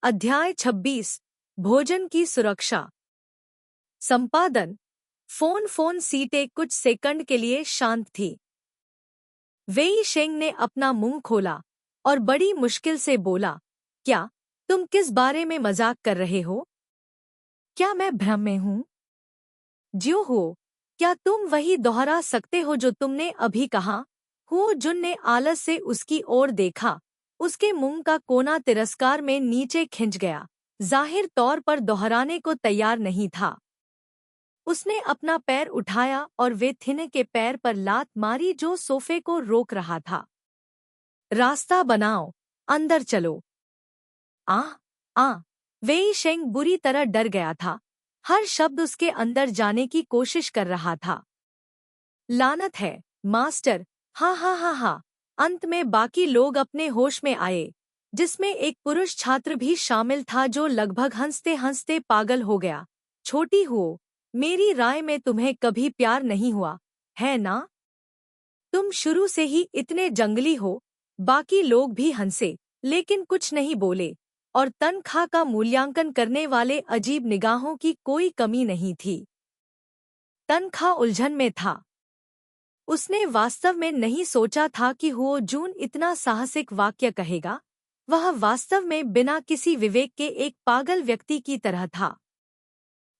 अध्याय 26 भोजन की सुरक्षा। संपादन। फोन सीटें कुछ सेकंड के लिए शांत थी। वेई शेंग ने अपना मुंह खोला और बड़ी मुश्किल से बोला, क्या तुम किस बारे में मजाक कर रहे हो? क्या मैं भ्रम में हूं? ज्यों हो, क्या तुम वही दोहरा सकते हो जो तुमने अभी कहा? हुओ जुन ने आलस से उसकी ओर देखा। उसके मुंह का कोना तिरस्कार में नीचे खिंच गया, जाहिर तौर पर दोहराने को तैयार नहीं था। उसने अपना पैर उठाया और वे थिने के पैर पर लात मारी जो सोफे को रोक रहा था। रास्ता बनाओ, अंदर चलो। आ आ वेई शेंग बुरी तरह डर गया था। हर शब्द उसके अंदर जाने की कोशिश कर रहा था। लानत है, मास्टर। हाँ हाँ हाँ हाँ। अंत में बाकी लोग अपने होश में आए, जिसमें एक पुरुष छात्र भी शामिल था जो लगभग हंसते हंसते पागल हो गया। छोटी हो, मेरी राय में तुम्हें कभी प्यार नहीं हुआ, है ना? तुम शुरू से ही इतने जंगली हो। बाकी लोग भी हंसे, लेकिन कुछ नहीं बोले, और तनख्वाह का मूल्यांकन करने वाले अजीब निगाहों की कोई कमी नहीं थी। तनख्वाह उलझन में था। उसने वास्तव में नहीं सोचा था कि हुओ जून इतना साहसिक वाक्य कहेगा। वह वास्तव में बिना किसी विवेक के एक पागल व्यक्ति की तरह था।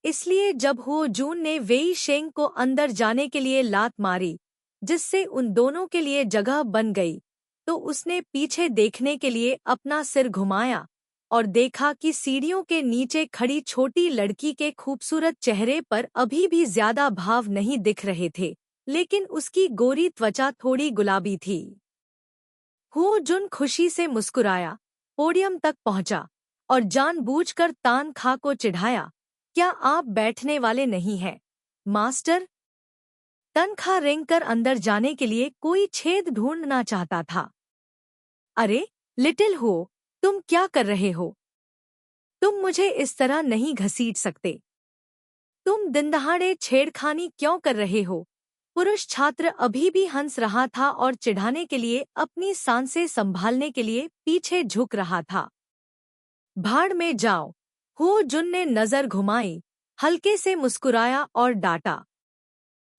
इसलिए जब हुओ जून ने वेई शेंग को अंदर जाने के लिए लात मारी, जिससे उन दोनों के लिए जगह बन गई, तो उसने पीछे देखने के लिए अपना सिर घुमाया और देखा कि सीढ़ियों के नीचे खड़ी छोटी लड़की के खूबसूरत चेहरे पर अभी भी ज्यादा भाव नहीं दिख रहे थे, लेकिन उसकी गोरी त्वचा थोड़ी गुलाबी थी। हुओ जुन खुशी से मुस्कुराया, पोडियम तक पहुंचा और जानबूझकर तनख्वाह को चिढ़ाया। क्या आप बैठने वाले नहीं हैं, मास्टर? तनख्वाह रेंगकर अंदर जाने के लिए कोई छेद ढूंढना चाहता था। अरे लिटिल हो, तुम क्या कर रहे हो? तुम मुझे इस तरह नहीं घसीट सकते। तुम दिनदहाड़े छेड़खानी क्यों कर रहे हो? पुरुष छात्र अभी भी हंस रहा था और चिढ़ाने के लिए अपनी सांसें संभालने के लिए पीछे झुक रहा था। भाड़ में जाओ। हो जुन ने नजर घुमाई, हल्के से मुस्कुराया और डांटा।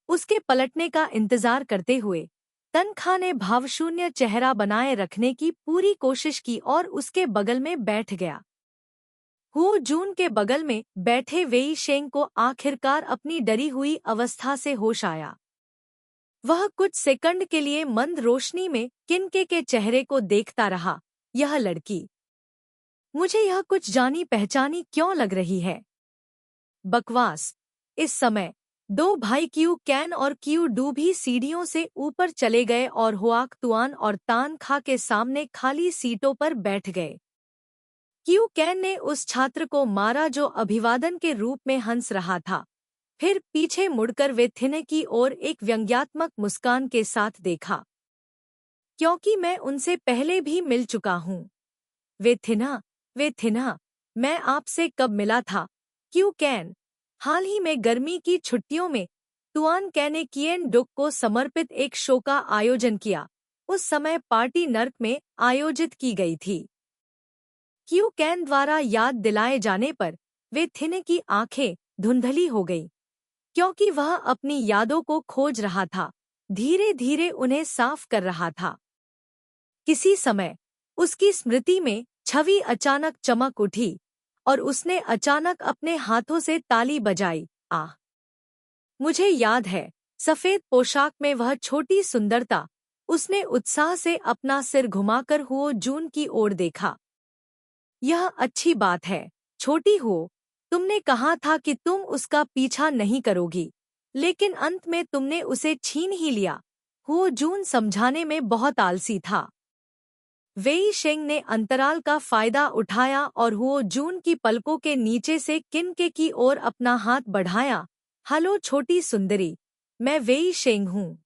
उसके पलटने का इंतजार करते हुए तनख्वाह ने भावशून्य चेहरा बनाए रखने की पूरी कोशिश की और उसके बगल में बैठ गया। हुओ जून के बगल में बैठे वेई शेंग को आखिरकार अपनी डरी हुई अवस्था से होश आया। वह कुछ सेकंड के लिए मंद रोशनी में किनके के चेहरे को देखता रहा। यह लड़की, मुझे यह कुछ जानी पहचानी क्यों लग रही है? बकवास। इस समय दो भाई क्यू कैन और क्यू डू भी सीढ़ियों से ऊपर चले गए और हुआक तुआन और तनख्वाह के सामने खाली सीटों पर बैठ गए। क्यू कैन ने उस छात्र को मारा जो अभिवादन के रूप में हंस रहा था। फिर पीछे मुड़कर वे थिने की ओर एक व्यंग्यात्मक मुस्कान के साथ देखा। क्योंकि मैं उनसे पहले भी मिल चुका हूँ। वे थिना, मैं आपसे कब मिला था? क्यू कैन, हाल ही में गर्मी की छुट्टियों में तुआन कैने किएन डुक को समर्पित एक शो का आयोजन किया। उस समय पार्टी नर्क में आयोजित की गई थी। क्यू कैन द्वारा याद दिलाए जाने पर वे थिने की आंखें धुंधली हो गईं, क्योंकि वह अपनी यादों को खोज रहा था, धीरे धीरे उन्हें साफ कर रहा था। किसी समय उसकी स्मृति में छवि अचानक चमक उठी और उसने अचानक अपने हाथों से ताली बजाई। आह! मुझे याद है, सफेद पोशाक में वह छोटी सुंदरता। उसने उत्साह से अपना सिर घुमाकर हुओ जून की ओर देखा। यह अच्छी बात है, छोटी हो। तुमने कहा था कि तुम उसका पीछा नहीं करोगी, लेकिन अंत में तुमने उसे छीन ही लिया। हुओ जून समझाने में बहुत आलसी था। वेई शेंग ने अंतराल का फायदा उठाया और हुओ जून की पलकों के नीचे से किनके की ओर अपना हाथ बढ़ाया। हेलो छोटी सुंदरी, मैं वेई शेंग हूँ।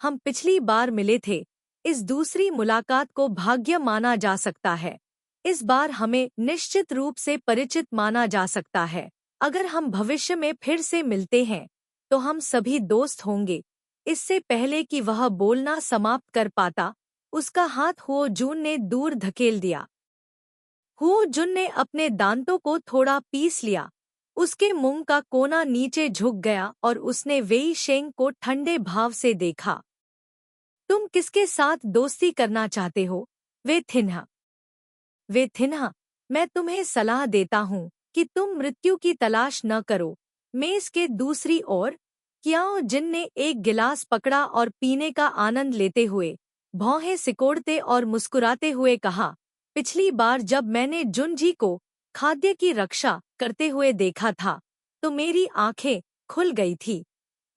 हम पिछली बार मिले थे। इस दूसरी मुलाकात को भाग्य माना जा सकता है। इस बार हमें निश्चित रूप से परिचित माना जा सकता है। अगर हम भविष्य में फिर से मिलते हैं, तो हम सभी दोस्त होंगे। इससे पहले कि वह बोलना समाप्त कर पाता, उसका हाथ हुओ जून ने दूर धकेल दिया। हुओ जुन ने अपने दांतों को थोड़ा पीस लिया। उसके मुंह का कोना नीचे झुक गया और उसने वेई शेंग को ठंडे भाव से देखा। तुम किसके साथ दोस्ती करना चाहते हो? वे थिन्हा। वे थिन्हा, मैं तुम्हें सलाह देता हूँ कि तुम मृत्यु की तलाश न करो। मेज के दूसरी ओर कियाओ जिन ने एक गिलास पकड़ा और पीने का आनंद लेते हुए भौहें सिकोड़ते और मुस्कुराते हुए कहा, पिछली बार जब मैंने जुनजी को खाद्य की रक्षा करते हुए देखा था तो मेरी आंखें खुल गई थी।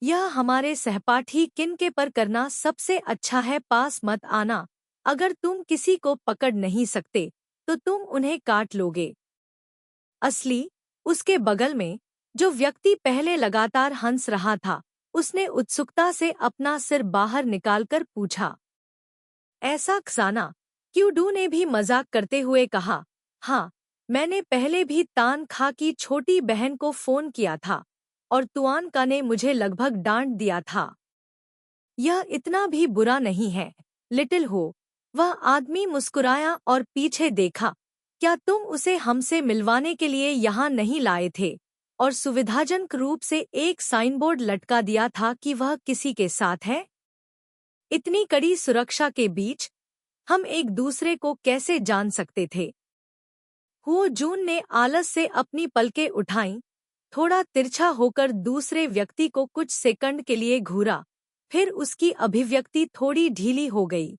यह हमारे सहपाठी किनके पर करना सबसे अच्छा है। पास मत आना। अगर तुम किसी को पकड़ नहीं सकते तो तुम उन्हें काट लोगे। असली, उसके बगल में जो व्यक्ति पहले लगातार हंस रहा था, उसने उत्सुकता से अपना सिर बाहर निकालकर पूछा। ऐसा खजाना? क्यूडू ने भी मजाक करते हुए कहा, हाँ, मैंने पहले भी तान खा की छोटी बहन को फोन किया था और तुआन का ने मुझे लगभग डांट दिया था। यह इतना भी बुरा नहीं है, लिटिल हो। वह आदमी मुस्कुराया और पीछे देखा। क्या तुम उसे हमसे मिलवाने के लिए यहाँ नहीं लाए थे? और सुविधाजनक रूप से एक साइनबोर्ड लटका दिया था कि वह किसी के साथ है? इतनी कड़ी सुरक्षा के बीच हम एक दूसरे को कैसे जान सकते थे? हुओ जून ने आलस से अपनी पलकें उठाईं, थोड़ा तिरछा होकर दूसरे व्यक्ति को कुछ सेकंड के लिए घूरा, फिर उसकी अभिव्यक्ति थोड़ी ढीली हो गई।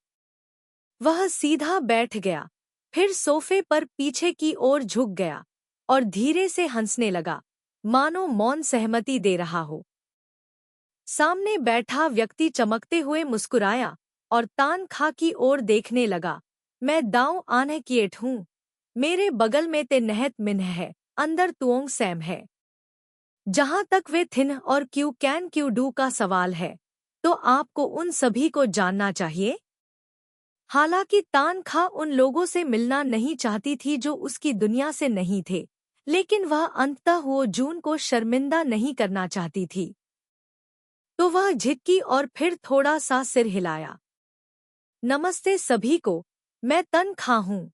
वह सीधा बैठ गया, फिर सोफे पर पीछे की ओर झुक गया और धीरे से हंसने लगा, मानो मौन सहमति दे रहा हो। सामने बैठा व्यक्ति चमकते हुए मुस्कुराया और तान खा की ओर देखने लगा। मैं दाऊ आन्ह किएट हूँ। मेरे बगल में ते नहत मिन्ह है, अंदर तुओंग सैम है। जहां तक वे थिन और क्यू कैन क्यू डू का सवाल है, तो आपको उन सभी को जानना चाहिए। हालांकि तान खा उन लोगों से मिलना नहीं चाहती थी जो उसकी दुनिया से नहीं थे, लेकिन वह अंततः हुओ जून को शर्मिंदा नहीं करना चाहती थी। तो वह झिटकी और फिर थोड़ा सा सिर हिलाया। नमस्ते सभी को, मैं तन खा हूँ।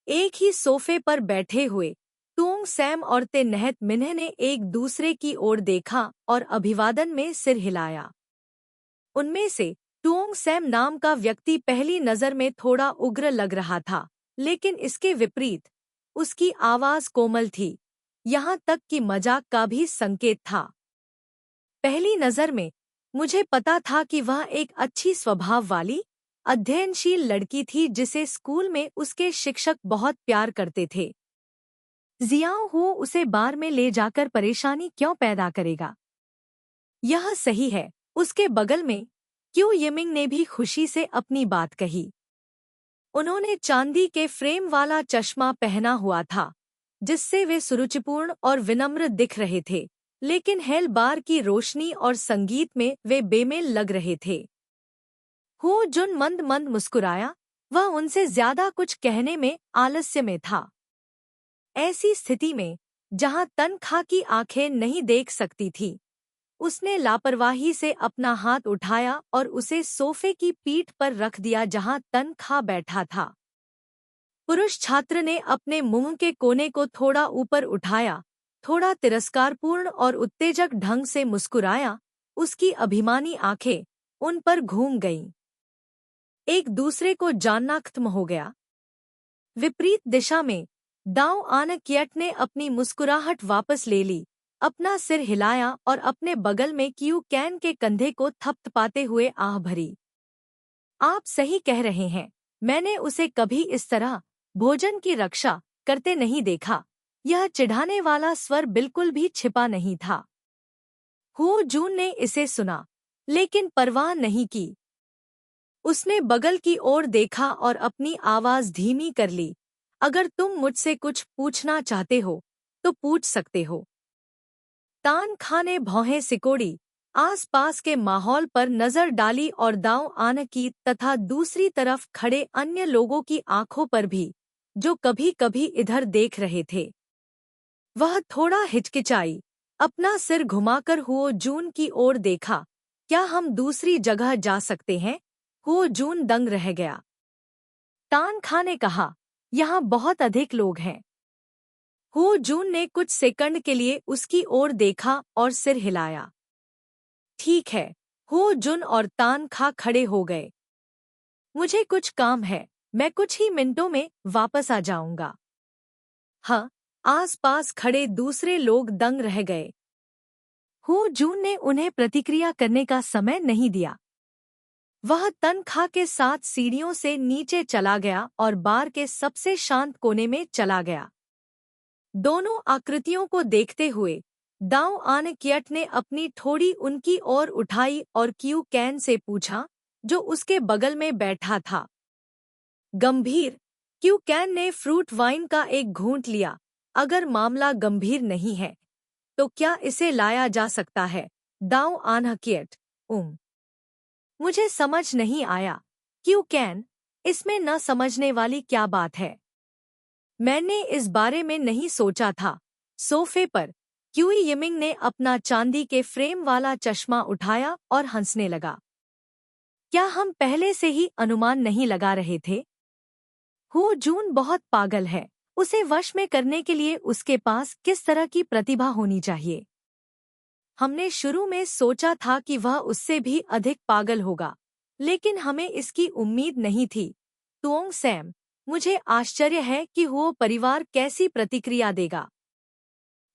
एक ही सोफे पर बैठे हुए तुओंग सैम और ते नहत मिन्ह ने एक दूसरे की ओर देखा और अभिवादन में सिर हिलाया। उनमें से तुओंग सैम नाम का व्यक्ति पहली नजर में थोड़ा उग्र लग रहा था, लेकिन इसके विपरीत उसकी आवाज कोमल थी, यहाँ तक कि मजाक का भी संकेत था। पहली नजर में मुझे पता था कि वह एक अच्छी स्वभाव वाली, अध्ययनशील लड़की थी जिसे स्कूल में उसके शिक्षक बहुत प्यार करते थे। जियाओ हो उसे बार में ले जाकर परेशानी क्यों पैदा करेगा? यह सही है। उसके बगल में क्यू यिमिंग ने भी खुशी से अपनी बात कही। उन्होंने चांदी के फ्रेम वाला चश्मा पहना हुआ था, जिससे वे सुरुचिपूर्ण और विनम्र दिख रहे थे, लेकिन हेल बार की रोशनी और संगीत में वे बेमेल लग रहे थे। हुओ जुन मंद मंद मुस्कुराया। वह उनसे ज्यादा कुछ कहने में आलस्य में था। ऐसी स्थिति में जहां तन खा की आंखें नहीं देख सकती थी, उसने लापरवाही से अपना हाथ उठाया और उसे सोफे की पीठ पर रख दिया जहां तन खा बैठा था। पुरुष छात्र ने अपने मुंह के कोने को थोड़ा ऊपर उठाया, थोड़ा तिरस्कारपूर्ण और उत्तेजक ढंग से मुस्कुराया। उसकी अभिमानी आंखें उन पर घूम गईं। एक दूसरे को जानना खत्म हो गया। विपरीत दिशा में दाऊ आन कियट ने अपनी मुस्कुराहट वापस ले ली, अपना सिर हिलाया और अपने बगल में क्यू कैन के कंधे को थपथपाते हुए आह भरी। आप सही कह रहे हैं, मैंने उसे कभी इस तरह भोजन की रक्षा करते नहीं देखा। यह चिढ़ाने वाला स्वर बिल्कुल भी छिपा नहीं था। हुओ जून ने इसे सुना, लेकिन परवाह नहीं की। उसने बगल की ओर देखा और अपनी आवाज धीमी कर ली। अगर तुम मुझसे कुछ पूछना चाहते हो तो पूछ सकते हो। तान खा ने भौहें सिकोड़ी, आसपास के माहौल पर नजर डाली और दाऊ आन की तथा दूसरी तरफ खड़े अन्य लोगों की आंखों पर भी, जो कभी कभी इधर देख रहे थे। वह थोड़ा हिचकिचाई, अपना सिर घुमाकर हुओ जून की ओर देखा। क्या हम दूसरी जगह जा सकते हैं? हुओ जून दंग रह गया। तान खा ने कहा, यहाँ बहुत अधिक लोग हैं। हो जून ने कुछ सेकंड के लिए उसकी ओर देखा और सिर हिलाया। ठीक है, हो जुन और तान खा खड़े हो गए। मुझे कुछ काम है, मैं कुछ ही मिनटों में वापस आ जाऊंगा। हाँ, आस-पास खड़े दूसरे लोग दंग रह गए। हो जून ने उन्हें प्रतिक्रिया करने का समय नहीं दिया। वह तनख्वाह के साथ सीढ़ियों से नीचे चला गया और बार के सबसे शांत कोने में चला गया। दोनों आकृतियों को देखते हुए दाऊ आन कियट ने अपनी ठोड़ी उनकी ओर उठाई और क्यू कैन से पूछा, जो उसके बगल में बैठा था। गंभीर। क्यू कैन ने फ्रूट वाइन का एक घूंट लिया। अगर मामला गंभीर नहीं है तो क्या इसे लाया जा सकता है? दाऊ आन कियट। मुझे समझ नहीं आया। क्यू कैन, इसमें न समझने वाली क्या बात है? मैंने इस बारे में नहीं सोचा था। सोफे पर क्यूई यिमिंग ने अपना चांदी के फ्रेम वाला चश्मा उठाया और हंसने लगा। क्या हम पहले से ही अनुमान नहीं लगा रहे थे? हो जून बहुत पागल है। उसे वश में करने के लिए उसके पास किस तरह की प्रतिभा होनी चाहिए? हमने शुरू में सोचा था कि वह उससे भी अधिक पागल होगा, लेकिन हमें इसकी उम्मीद नहीं थी। तुओंग सैम, मुझे आश्चर्य है कि वो परिवार कैसी प्रतिक्रिया देगा।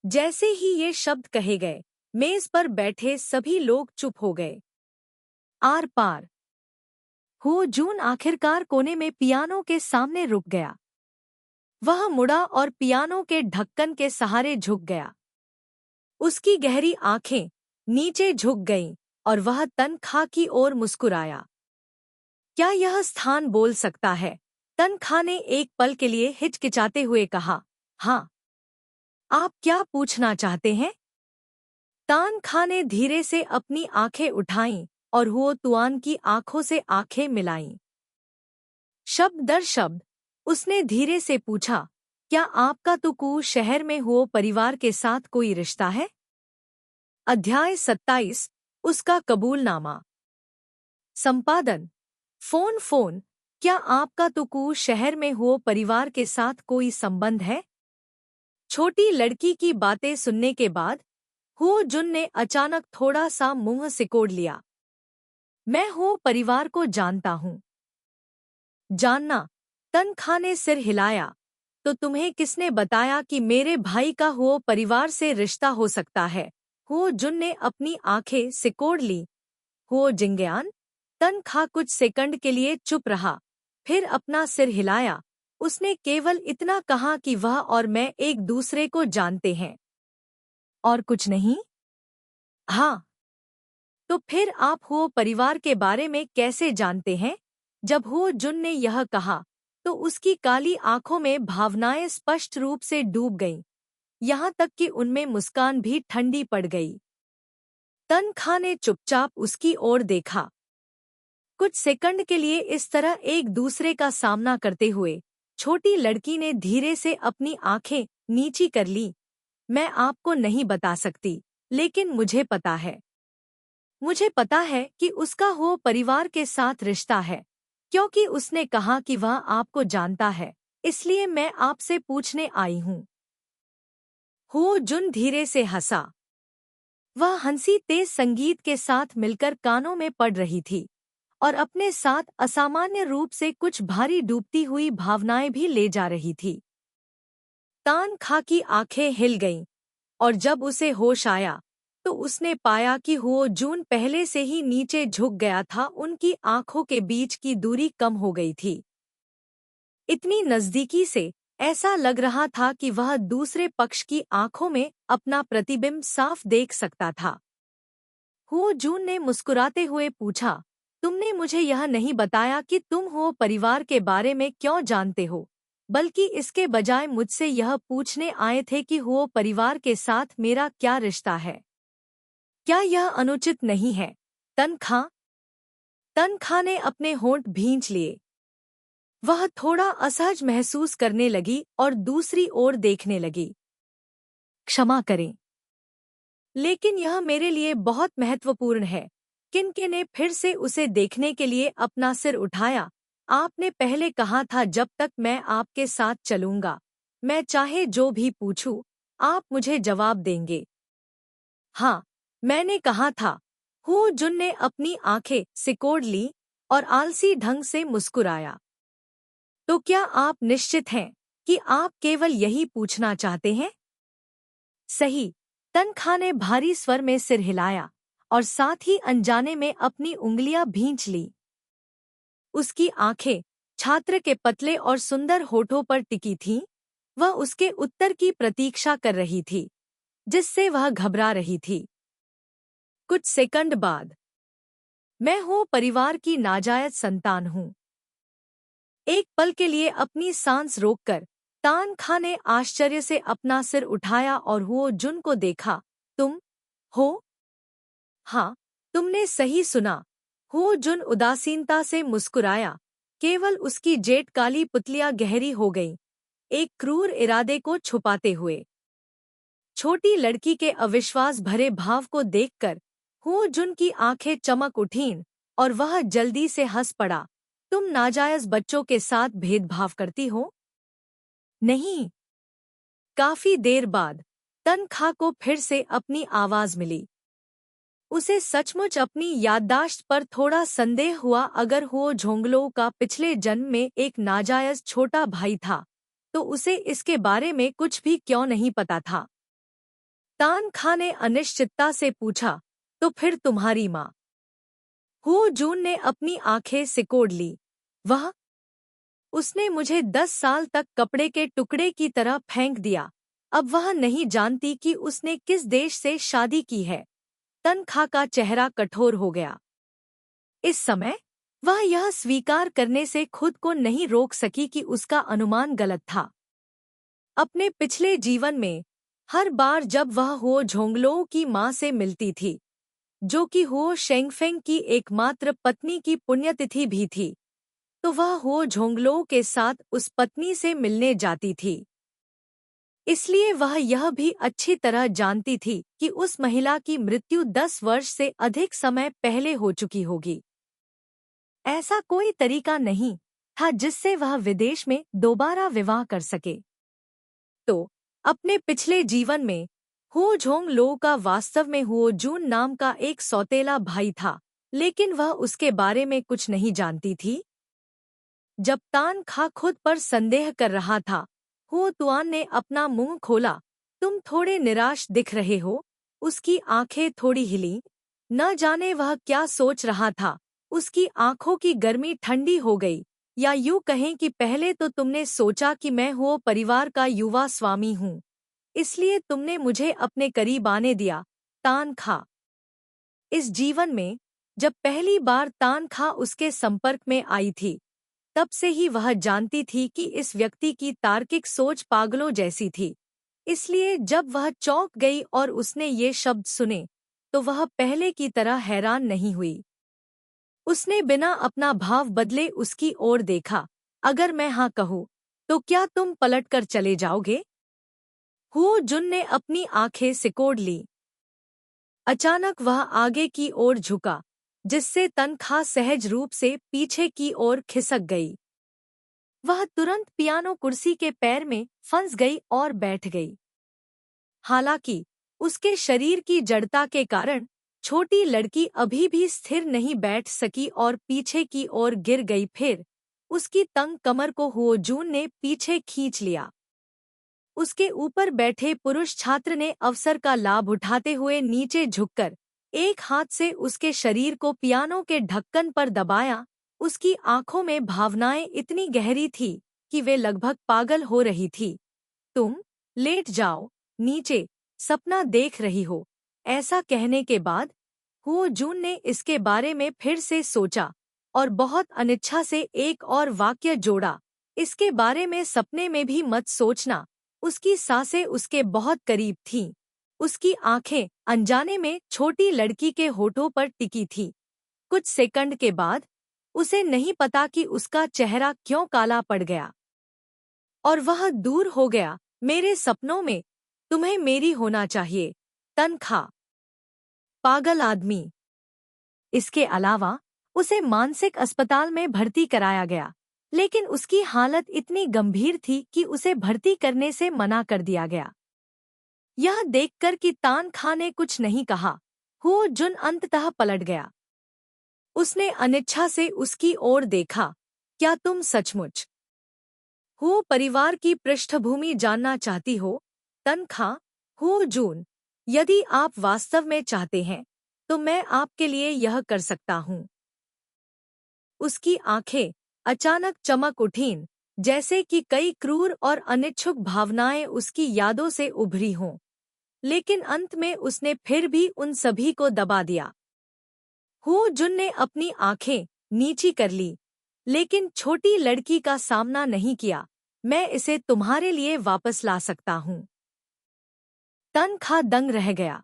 जैसे ही ये शब्द कहे गए, मेज पर बैठे सभी लोग चुप हो गए। आर पार। हो जून आखिरकार कोने में पियानो के सामने रुक गया। वह मुड़ा और पियानो के ढक्कन के सहारे झुक गया। उसकी गहरी आंखें नीचे झुक गईं और वह तनख्वाह की ओर मुस्कुराया। क्या यह स्थान बोल सकता है? तनख्वाह ने एक पल के लिए हिचकिचाते हुए कहा। हाँ। आप क्या पूछना चाहते हैं? तनख्वाह ने धीरे से अपनी आंखें उठाईं और हुओ तुआन की आंखों से आंखें मिलाईं। शब्द दर शब्द उसने धीरे से पूछा, क्या आपका तुकू शहर में हुओ परिवार के साथ कोई रिश्ता है? अध्याय 27, उसका कबूलनामा। संपादन। फोन। क्या आपका तुकू शहर में हुओ परिवार के साथ कोई संबंध है? छोटी लड़की की बातें सुनने के बाद हुओ जुन ने अचानक थोड़ा सा मुंह सिकोड़ लिया। मैं हुओ परिवार को जानता हूँ। जानना? तनख्वाह ने सिर हिलाया। तो तुम्हें किसने बताया कि मेरे भाई का हुओ परिवार से रिश्ता हो सकता है? हुओ जुन ने अपनी आंखें सिकोड़ ली। हुओ जिंगयान? तनख्वाह कुछ सेकंड के लिए चुप रहा, फिर अपना सिर हिलाया। उसने केवल इतना कहा कि वह और मैं एक दूसरे को जानते हैं। और कुछ नहीं? हाँ। तो फिर आप हुओ परिवार के बारे में कैसे जानते हैं? जब हुओ जुन ने यह कहा तो उसकी काली आंखों में भावनाएं स्पष्ट रूप से डूब गईं, यहाँ तक कि उनमें मुस्कान भी ठंडी पड़ गई। तनख्वाह ने चुपचाप उसकी ओर देखा। कुछ सेकंड के लिए इस तरह एक दूसरे का सामना करते हुए छोटी लड़की ने धीरे से अपनी आंखें नीची कर ली। मैं आपको नहीं बता सकती, लेकिन मुझे पता है। मुझे पता है कि उसका हो परिवार के साथ रिश्ता है, क्योंकि उसने कहा कि वह आपको जानता है, इसलिए मैं आपसे पूछने आई हूँ। हो जुन धीरे से हंसा। वह हंसी तेज संगीत के साथ मिलकर कानों में पड़ रही थी और अपने साथ असामान्य रूप से कुछ भारी डूबती हुई भावनाएं भी ले जा रही थी। तनख्वाह की आंखें हिल गईं और जब उसे होश आया तो उसने पाया कि हुओ जून पहले से ही नीचे झुक गया था। उनकी आंखों के बीच की दूरी कम हो गई थी। इतनी नजदीकी से ऐसा लग रहा था कि वह दूसरे पक्ष की आंखों में अपना प्रतिबिंब साफ देख सकता था। हुओ जून ने मुस्कुराते हुए पूछा, तुमने मुझे यह नहीं बताया कि तुम हुओ परिवार के बारे में क्यों जानते हो, बल्कि इसके बजाय मुझसे यह पूछने आए थे कि हुओ परिवार के साथ मेरा क्या रिश्ता है। क्या यह अनुचित नहीं है? तनख्वाह ने अपने होंठ भींच लिए। वह थोड़ा असहज महसूस करने लगी और दूसरी ओर देखने लगी। क्षमा करें, लेकिन यह मेरे लिए बहुत महत्वपूर्ण है। किनके ने फिर से उसे देखने के लिए अपना सिर उठाया। आपने पहले कहा था जब तक मैं आपके साथ चलूंगा, मैं चाहे जो भी पूछूं, आप मुझे जवाब देंगे। हाँ, मैंने कहा था। हु जुन ने अपनी आंखें सिकोड़ ली और आलसी ढंग से मुस्कुराया। तो क्या आप निश्चित हैं कि आप केवल यही पूछना चाहते हैं? सही। तनखा ने भारी स्वर में सिर हिलाया और साथ ही अनजाने में अपनी उंगलियां भींच ली। उसकी आंखें छात्र के पतले और सुंदर होठों पर टिकी थीं। वह उसके उत्तर की प्रतीक्षा कर रही थी, जिससे वह घबरा रही थी। कुछ सेकंड बाद, मैं हूँ परिवार की नाजायज संतान हूँ। एक पल के लिए अपनी सांस रोककर तान खा ने आश्चर्य से अपना सिर उठाया और हुओ जुन को देखा। तुम हो? हाँ, तुमने सही सुना। हुओ जुन उदासीनता से मुस्कुराया। केवल उसकी जेठ काली पुतलियां गहरी हो गईं, एक क्रूर इरादे को छुपाते हुए। छोटी लड़की के अविश्वास भरे भाव को देखकर हुओ जुन की आंखें चमक उठीं और वह जल्दी से हंस पड़ा। तुम नाजायज बच्चों के साथ भेदभाव करती हो? नहीं। काफी देर बाद तनखा को फिर से अपनी आवाज मिली। उसे सचमुच अपनी याददाश्त पर थोड़ा संदेह हुआ। अगर हुओ झोंगलो का पिछले जन्म में एक नाजायज छोटा भाई था, तो उसे इसके बारे में कुछ भी क्यों नहीं पता था? तान खा ने अनिश्चितता से पूछा, तो फिर तुम्हारी माँ? हुओ जून ने अपनी आंखें सिकोड़ ली। वह उसने मुझे 10 साल तक कपड़े के टुकड़े की तरह फेंक दिया। अब वह नहीं जानती कि उसने किस देश से शादी की है। तनखा का चेहरा कठोर हो गया। इस समय वह यह स्वीकार करने से खुद को नहीं रोक सकी कि उसका अनुमान गलत था। अपने पिछले जीवन में हर बार जब वह हुओ झोंगलो की मां से मिलती थी, जो कि हुओ शेंगफेंग की एकमात्र पत्नी की पुण्यतिथि भी थी, तो वह हुओ झोंगलो के साथ उस पत्नी से मिलने जाती थी। इसलिए वह यह भी अच्छी तरह जानती थी कि उस महिला की मृत्यु 10 वर्ष से अधिक समय पहले हो चुकी होगी। ऐसा कोई तरीका नहीं था जिससे वह विदेश में दोबारा विवाह कर सके। तो अपने पिछले जीवन में हुओ झोंग लो का वास्तव में हुओ जून नाम का एक सौतेला भाई था, लेकिन वह उसके बारे में कुछ नहीं जानती थी। जब तान खा खुद पर संदेह कर रहा था, हुओ तुआन ने अपना मुंह खोला। तुम थोड़े निराश दिख रहे हो। उसकी आंखें थोड़ी हिलीं। न जाने वह क्या सोच रहा था। उसकी आंखों की गर्मी ठंडी हो गई। या यूं कहें कि पहले तो तुमने सोचा कि मैं हुओ परिवार का युवा स्वामी हूँ, इसलिए तुमने मुझे अपने करीब आने दिया। तान खा इस जीवन में जब पहली बार तान खा उसके संपर्क में आई थी, तब से ही वह जानती थी कि इस व्यक्ति की तार्किक सोच पागलों जैसी थी। इसलिए जब वह चौंक गई और उसने ये शब्द सुने, तो वह पहले की तरह हैरान नहीं हुई। उसने बिना अपना भाव बदले उसकी ओर देखा। अगर मैं हाँ कहूँ, तो क्या तुम पलटकर चले जाओगे? हुओ जुन ने अपनी आंखें सिकोड़ ली। अचानक वह आगे की ओर झुका, जिससे तनखा सहज रूप से पीछे की ओर खिसक गई। वह तुरंत पियानो कुर्सी के पैर में फंस गई और बैठ गई। हालांकि उसके शरीर की जड़ता के कारण छोटी लड़की अभी भी स्थिर नहीं बैठ सकी और पीछे की ओर गिर गई। फिर उसकी तंग कमर को हुओ जून ने पीछे खींच लिया। उसके ऊपर बैठे पुरुष छात्र ने अवसर का लाभ उठाते हुए नीचे झुककर एक हाथ से उसके शरीर को पियानो के ढक्कन पर दबाया। उसकी आंखों में भावनाएं इतनी गहरी थी कि वे लगभग पागल हो रही थी। तुम लेट जाओ, नीचे सपना देख रही हो। ऐसा कहने के बाद हुओ जून ने इसके बारे में फिर से सोचा और बहुत अनिच्छा से एक और वाक्य जोड़ा, इसके बारे में सपने में भी मत सोचना। उसकी सांसें उसके बहुत करीब थीं। उसकी आंखें अनजाने में छोटी लड़की के होठों पर टिकी थीं। कुछ सेकंड के बाद उसे नहीं पता कि उसका चेहरा क्यों काला पड़ गया और वह दूर हो गया। मेरे सपनों में तुम्हें मेरी होना चाहिए, तनखा। पागल आदमी। इसके अलावा उसे मानसिक अस्पताल में भर्ती कराया गया, लेकिन उसकी हालत इतनी गंभीर थी कि उसे भर्ती करने से मना कर दिया गया। यह देखकर कि तान खां ने कुछ नहीं कहा, हुओ जुन अंततः पलट गया। उसने अनिच्छा से उसकी ओर देखा, क्या तुम सचमुच हुओ परिवार की पृष्ठभूमि जानना चाहती हो? तन खां, हुओ जून, यदि आप वास्तव में चाहते हैं तो मैं आपके लिए यह कर सकता हूँ। उसकी आंखें अचानक चमक उठीं, जैसे कि कई क्रूर और अनिच्छुक भावनाएं उसकी यादों से उभरी हों। लेकिन अंत में उसने फिर भी उन सभी को दबा दिया। हुओ जुन ने अपनी आंखें नीची कर ली, लेकिन छोटी लड़की का सामना नहीं किया। मैं इसे तुम्हारे लिए वापस ला सकता हूँ। तन खां दंग रह गया।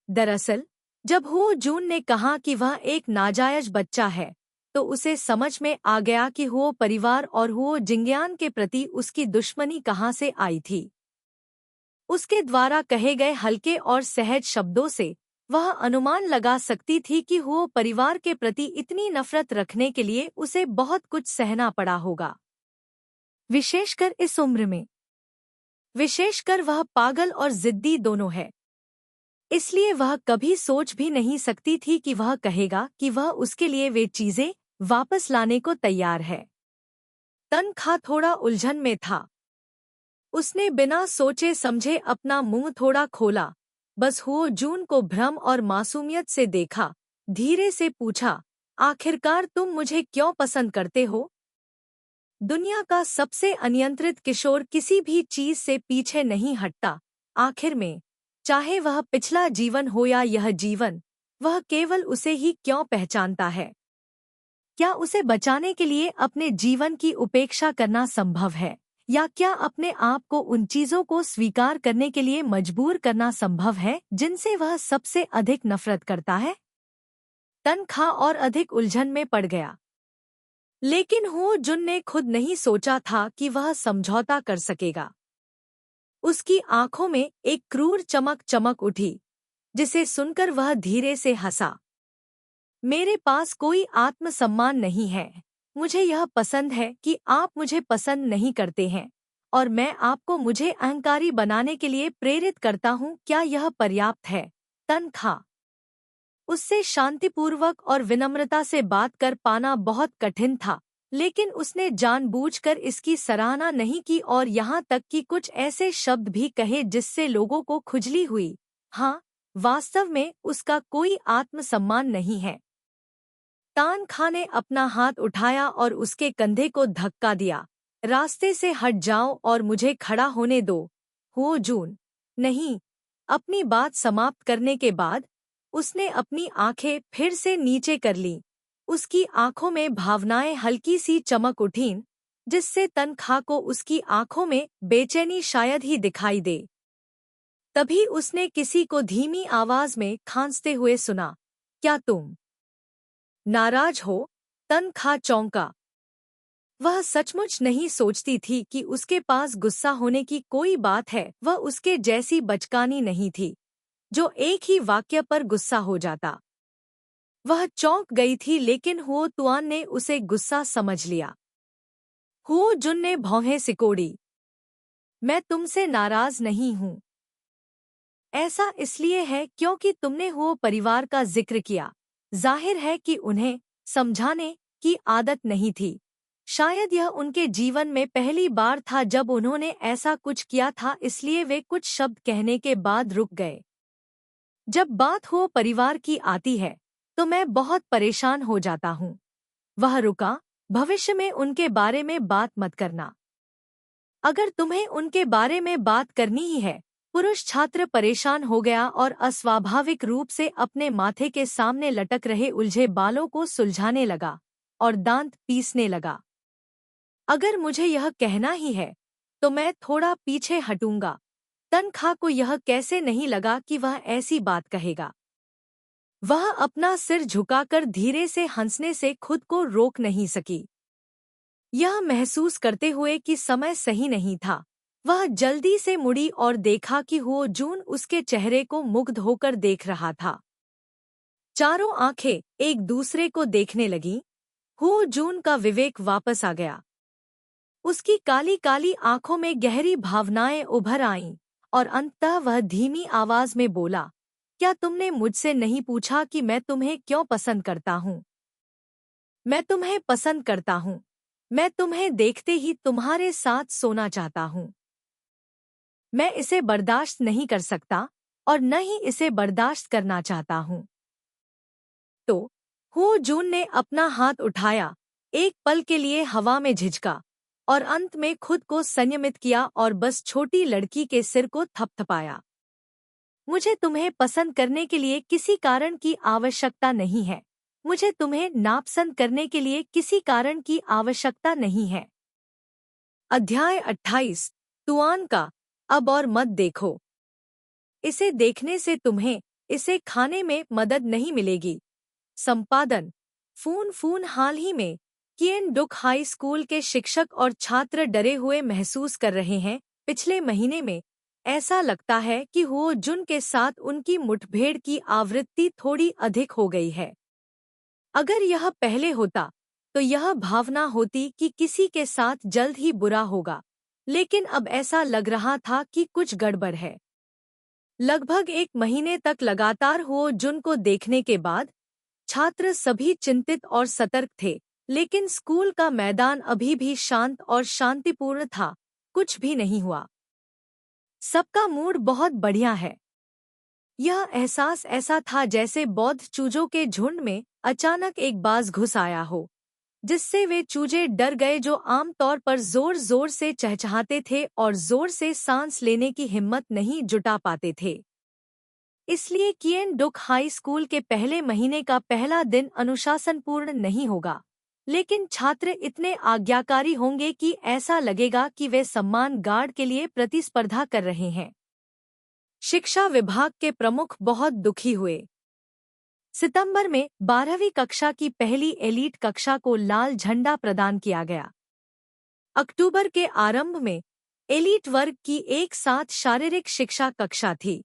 दरअसल जब हुओ जून ने कहा कि वह एक नाजायज बच्चा है, तो उसे समझ में आ गया कि हुओ परिवार और हुओ जिंगयान के प्रति उसकी दुश्मनी कहाँ से आई थी। उसके द्वारा कहे गए हल्के और सहज शब्दों से वह अनुमान लगा सकती थी कि हुओ परिवार के प्रति इतनी नफरत रखने के लिए उसे बहुत कुछ सहना पड़ा होगा, विशेषकर इस उम्र में। विशेषकर वह पागल और जिद्दी दोनों है, इसलिए वह कभी सोच भी नहीं सकती थी कि वह कहेगा कि वह उसके लिए वे चीजें वापस लाने को तैयार है। तन खां थोड़ा उलझन में था। उसने बिना सोचे समझे अपना मुंह थोड़ा खोला, बस हुओ जून को भ्रम और मासूमियत से देखा, धीरे से पूछा, आखिरकार तुम मुझे क्यों पसंद करते हो? दुनिया का सबसे अनियंत्रित किशोर किसी भी चीज से पीछे नहीं हटता। आखिर में, चाहे वह पिछला जीवन हो या यह जीवन, वह केवल उसे ही क्यों पहचानता है? क्या उसे बचाने के लिए अपने जीवन की उपेक्षा करना संभव है, या क्या अपने आप को उन चीजों को स्वीकार करने के लिए मजबूर करना संभव है जिनसे वह सबसे अधिक नफरत करता है? तन खां और अधिक उलझन में पड़ गया। लेकिन हुओ जुन ने खुद नहीं सोचा था कि वह समझौता कर सकेगा। उसकी आंखों में एक क्रूर चमक चमक उठी, जिसे सुनकर वह धीरे से हंसा। मेरे पास कोई आत्मसम्मान नहीं है। मुझे यह पसंद है कि आप मुझे पसंद नहीं करते हैं, और मैं आपको मुझे अहंकारी बनाने के लिए प्रेरित करता हूँ। क्या यह पर्याप्त है? तन खां, उससे शांतिपूर्वक और विनम्रता से बात कर पाना बहुत कठिन था, लेकिन उसने जानबूझकर इसकी सराहना नहीं की और यहाँ तक कि कुछ ऐसे शब्द भी कहे जिससे लोगों को खुजली हुई। हाँ, वास्तव में उसका कोई आत्मसम्मान नहीं है। तान खां ने अपना हाथ उठाया और उसके कंधे को धक्का दिया। रास्ते से हट जाओ और मुझे खड़ा होने दो। हुओ जून, नहीं। अपनी बात समाप्त करने के बाद उसने अपनी आंखें फिर से नीचे कर लीं। उसकी आंखों में भावनाएं हल्की सी चमक उठीं, जिससे तन खां को उसकी आंखों में बेचैनी शायद ही दिखाई दे। तभी उसने किसी को धीमी आवाज में खांसते हुए सुना, क्या तुम नाराज हो? तन खां चौंका। वह सचमुच नहीं सोचती थी कि उसके पास गुस्सा होने की कोई बात है। वह उसके जैसी बचकानी नहीं थी, जो एक ही वाक्य पर गुस्सा हो जाता। वह चौंक गई थी, लेकिन हुओ तुआन ने उसे गुस्सा समझ लिया। हुओ जुन ने भौहें सिकोड़ी। मैं तुमसे नाराज नहीं हूँ। ऐसा इसलिए है क्योंकि तुमने हुओ परिवार का जिक्र किया। जाहिर है कि उन्हें समझाने की आदत नहीं थी। शायद यह उनके जीवन में पहली बार था जब उन्होंने ऐसा कुछ किया था, इसलिए वे कुछ शब्द कहने के बाद रुक गए। जब बात हो परिवार की आती है तो मैं बहुत परेशान हो जाता हूँ। वह रुका। भविष्य में उनके बारे में बात मत करना। अगर तुम्हें उनके बारे में बात करनी ही है। पुरुष छात्र परेशान हो गया और अस्वाभाविक रूप से अपने माथे के सामने लटक रहे उलझे बालों को सुलझाने लगा और दांत पीसने लगा। अगर मुझे यह कहना ही है तो मैं थोड़ा पीछे हटूंगा। तन खां को यह कैसे नहीं लगा कि वह ऐसी बात कहेगा। वह अपना सिर झुकाकर धीरे से हंसने से खुद को रोक नहीं सकी। यह महसूस करते हुए कि समय सही नहीं था, वह जल्दी से मुड़ी और देखा कि हुओ जून उसके चेहरे को मुग्ध होकर देख रहा था। चारों आंखें एक दूसरे को देखने लगीं। हो जून का विवेक वापस आ गया। उसकी काली काली आंखों में गहरी भावनाएं उभर आईं और अंततः वह धीमी आवाज में बोला, क्या तुमने मुझसे नहीं पूछा कि मैं तुम्हें क्यों पसंद करता हूँ? मैं तुम्हें पसंद करता हूँ। मैं तुम्हें देखते ही तुम्हारे साथ सोना चाहता हूँ। मैं इसे बर्दाश्त नहीं कर सकता और न ही इसे बर्दाश्त करना चाहता हूँ। तो हो जून ने अपना हाथ उठाया, एक पल के लिए हवा में झिझका और अंत में खुद को संयमित किया और बस छोटी लड़की के सिर को थपथपाया। मुझे तुम्हें पसंद करने के लिए किसी कारण की आवश्यकता नहीं है। मुझे तुम्हें नापसंद करने के लिए किसी कारण की आवश्यकता नहीं है। अध्याय 28 तुआन का अब और मत देखो। इसे देखने से तुम्हें इसे खाने में मदद नहीं मिलेगी। संपादन फून फून। हाल ही में किएन डुक हाई स्कूल के शिक्षक और छात्र डरे हुए महसूस कर रहे हैं। पिछले महीने में ऐसा लगता है कि हो जुन के साथ उनकी मुठभेड़ की आवृत्ति थोड़ी अधिक हो गई है। अगर यह पहले होता तो यह भावना होती कि किसी के साथ जल्द ही बुरा होगा, लेकिन अब ऐसा लग रहा था कि कुछ गड़बड़ है। लगभग एक महीने तक लगातार हो जुन को देखने के बाद छात्र सभी चिंतित और सतर्क थे, लेकिन स्कूल का मैदान अभी भी शांत और शांतिपूर्ण था। कुछ भी नहीं हुआ। सबका मूड बहुत बढ़िया है। यह एहसास ऐसा था जैसे बौद्ध चूजों के झुंड में अचानक एक बाज घुस आया हो, जिससे वे चूजे डर गए जो आमतौर पर जोर जोर से चहचहाते थे और जोर से सांस लेने की हिम्मत नहीं जुटा पाते थे। इसलिए किएन डुक हाई स्कूल के पहले महीने का पहला दिन अनुशासनपूर्ण नहीं होगा, लेकिन छात्र इतने आज्ञाकारी होंगे कि ऐसा लगेगा कि वे सम्मान गार्ड के लिए प्रतिस्पर्धा कर रहे हैं। शिक्षा विभाग के प्रमुख बहुत दुखी हुए। सितंबर में 12वीं कक्षा की पहली एलीट कक्षा को लाल झंडा प्रदान किया गया। अक्टूबर के आरंभ में एलीट वर्ग की एक साथ शारीरिक शिक्षा कक्षा थी।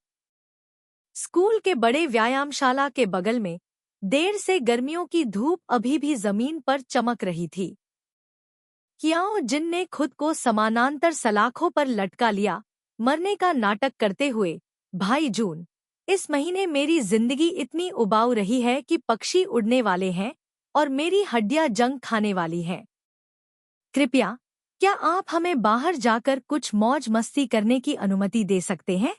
स्कूल के बड़े व्यायामशाला के बगल में देर से गर्मियों की धूप अभी भी जमीन पर चमक रही थी। कियाओ जिन ने खुद को समानांतर सलाखों पर लटका लिया, मरने का नाटक करते हुए, भाई जून, इस महीने मेरी जिंदगी इतनी उबाऊ रही है कि पक्षी उड़ने वाले हैं और मेरी हड्डियां जंग खाने वाली हैं। कृपया, क्या आप हमें बाहर जाकर कुछ मौज मस्ती करने की अनुमति दे सकते हैं?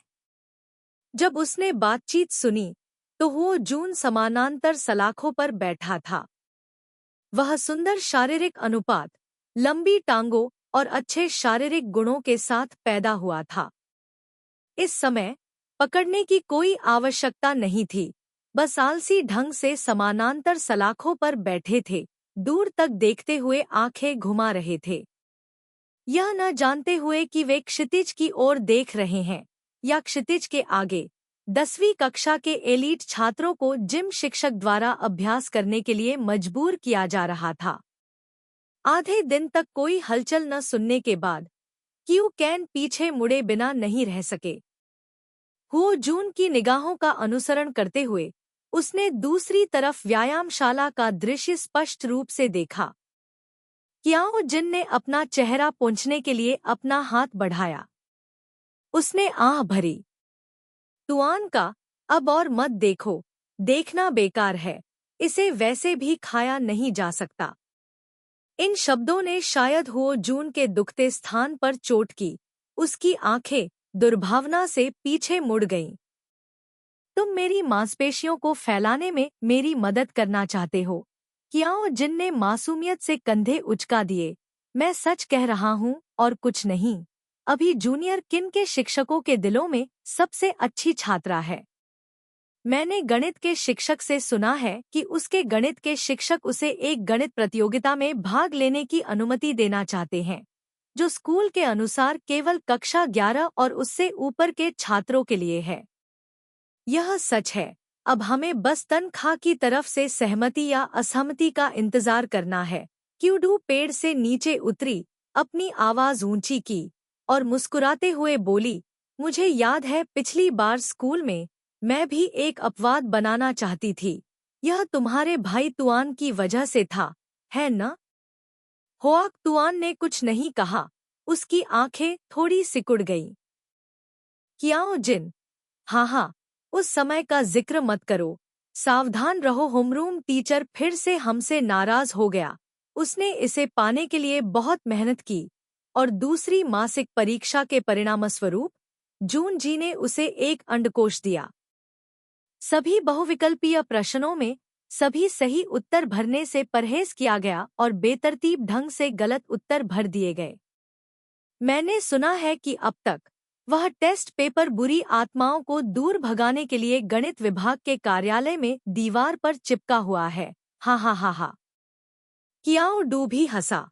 जब उसने बातचीत सुनी तो वो जून समानांतर सलाखों पर बैठा था। वह सुंदर शारीरिक अनुपात, लंबी टांगों और अच्छे शारीरिक गुणों के साथ पैदा हुआ था। इस समय पकड़ने की कोई आवश्यकता नहीं थी, बस आलसी ढंग से समानांतर सलाखों पर बैठे थे, दूर तक देखते हुए आंखें घुमा रहे थे, यह न जानते हुए कि वे क्षितिज की ओर देख रहे हैं या क्षितिज के आगे। 10वीं कक्षा के एलीट छात्रों को जिम शिक्षक द्वारा अभ्यास करने के लिए मजबूर किया जा रहा था। आधे दिन तक कोई हलचल न सुनने के बाद क्यू कैन पीछे मुड़े बिना नहीं रह सके। हो जून की निगाहों का अनुसरण करते हुए उसने दूसरी तरफ व्यायामशाला का दृश्य स्पष्ट रूप से देखा। कियाओ जिन ने अपना चेहरा पोंछने के लिए अपना हाथ बढ़ाया। उसने आह भरी। तुआन का अब और मत देखो। देखना बेकार है, इसे वैसे भी खाया नहीं जा सकता। इन शब्दों ने शायद हो जून के दुखते स्थान पर चोट की। उसकी आंखें दुर्भावना से पीछे मुड़ गईं। तुम मेरी मांसपेशियों को फैलाने में मेरी मदद करना चाहते हो? कियाओ जिन ने मासूमियत से कंधे उचका दिए। मैं सच कह रहा हूँ और कुछ नहीं। अभी जूनियर किन के शिक्षकों के दिलों में सबसे अच्छी छात्रा है। मैंने गणित के शिक्षक से सुना है कि उसके गणित के शिक्षक उसे एक गणित प्रतियोगिता में भाग लेने की अनुमति देना चाहते हैं, जो स्कूल के अनुसार केवल कक्षा 11 और उससे ऊपर के छात्रों के लिए है। यह सच है। अब हमें बस तनख्वाह की तरफ से सहमति या असहमति का इंतजार करना है। क्यूडू पेड़ से नीचे उतरी, अपनी आवाज ऊंची की और मुस्कुराते हुए बोली, मुझे याद है पिछली बार स्कूल में मैं भी एक अपवाद बनाना चाहती थी। यह तुम्हारे भाई तुआन की वजह से था। है न? होआक तुआन ने कुछ नहीं कहा, उसकी आंखें थोड़ी सिकुड़ गईं। कियाओ जिन, हाँ हाँ, उस समय का जिक्र मत करो। सावधान रहो, होमरूम टीचर फिर से हमसे नाराज हो गया। उसने इसे पाने के लिए बहुत मेहनत की और दूसरी मासिक परीक्षा के परिणामस्वरूप जून जी ने उसे एक अंडकोश दिया। सभी बहुविकल्पीय प्रश्नों में सभी सही उत्तर भरने से परहेज किया गया और बेतरतीब ढंग से गलत उत्तर भर दिए गए। मैंने सुना है कि अब तक वह टेस्ट पेपर बुरी आत्माओं को दूर भगाने के लिए गणित विभाग के कार्यालय में दीवार पर चिपका हुआ है। हा हा हा हा। कियाओ डू भी हंसा।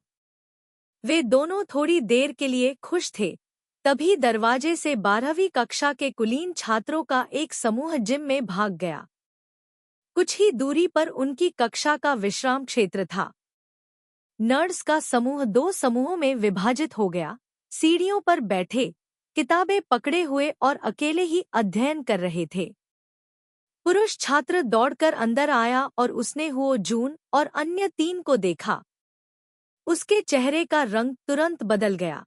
वे दोनों थोड़ी देर के लिए खुश थे। तभी दरवाजे से 12वीं कक्षा के कुलीन छात्रों का एक समूह जिम में भाग गया। कुछ ही दूरी पर उनकी कक्षा का विश्राम क्षेत्र था। नर्ड्स का समूह 2 समूहों में विभाजित हो गया। सीढ़ियों पर बैठे, किताबें पकड़े हुए और अकेले ही अध्ययन कर रहे थे। पुरुष छात्र दौड़कर अंदर आया और उसने हुओ जून और अन्य 3 को देखा। उसके चेहरे का रंग तुरंत बदल गया।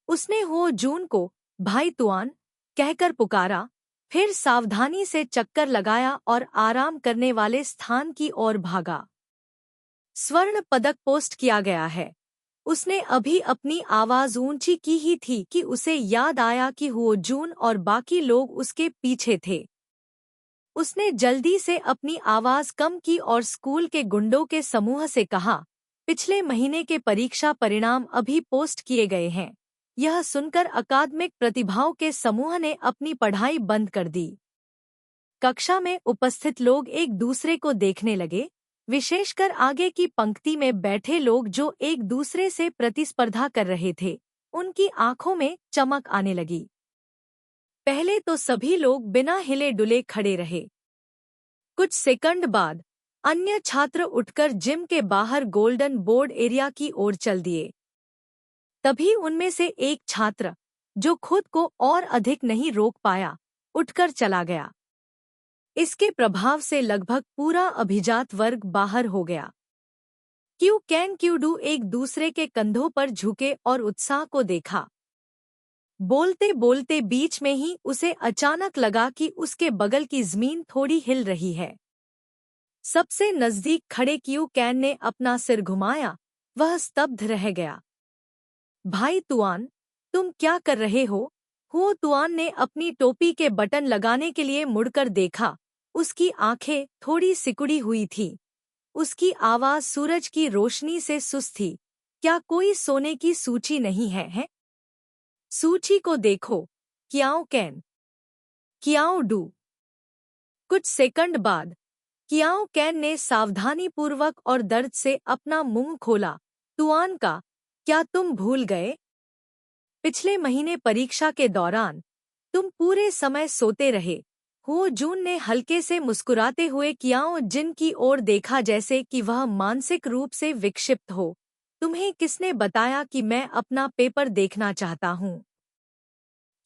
उसने हुओ जून को भाई तुआन कहकर पुकारा, फिर सावधानी से चक्कर लगाया और आराम करने वाले स्थान की ओर भागा। स्वर्ण पदक पोस्ट किया गया है। उसने अभी अपनी आवाज ऊंची की ही थी कि उसे याद आया कि हुओ जून और बाकी लोग उसके पीछे थे। उसने जल्दी से अपनी आवाज कम की और स्कूल के गुंडों के समूह से कहा, पिछले महीने के परीक्षा परिणाम अभी पोस्ट किए गए हैं। यह सुनकर अकादमिक प्रतिभाओं के समूह ने अपनी पढ़ाई बंद कर दी। कक्षा में उपस्थित लोग एक दूसरे को देखने लगे, विशेषकर आगे की पंक्ति में बैठे लोग जो एक दूसरे से प्रतिस्पर्धा कर रहे थे। उनकी आंखों में चमक आने लगी। पहले तो सभी लोग बिना हिले डुले खड़े रहे। कुछ सेकंड बाद अन्य छात्र उठकर जिम के बाहर गोल्डन बोर्ड एरिया की ओर चल दिए। तभी उनमें से एक छात्र, जो खुद को और अधिक नहीं रोक पाया, उठकर चला गया। इसके प्रभाव से लगभग पूरा अभिजात वर्ग बाहर हो गया। क्यू कैन क्यू डू एक दूसरे के कंधों पर झुके और उत्साह को देखा। बोलते बोलते बीच में ही उसे अचानक लगा कि उसके बगल की जमीन थोड़ी हिल रही है। सबसे नजदीक खड़े क्यू कैन ने अपना सिर घुमाया, वह स्तब्ध रह गया। भाई तुआन, तुम क्या कर रहे हो? हुओ तुआन ने अपनी टोपी के बटन लगाने के लिए मुड़कर देखा। उसकी आंखें थोड़ी सिकुड़ी हुई थीं। उसकी आवाज सूरज की रोशनी से सुस्त थी। क्या कोई सोने की सूची नहीं है? सूची को देखो। कियाओ कैन, कियाओ डू। कुछ सेकंड बाद कियाओ कैन ने सावधानीपूर्वक और दर्द से अपना मुंह खोला। तुआन का, क्या तुम भूल गए? पिछले महीने परीक्षा के दौरान तुम पूरे समय सोते रहे। हुओ जून ने हल्के से मुस्कुराते हुए कियाओ जिन की ओर देखा, जैसे कि वह मानसिक रूप से विक्षिप्त हो। तुम्हें किसने बताया कि मैं अपना पेपर देखना चाहता हूँ?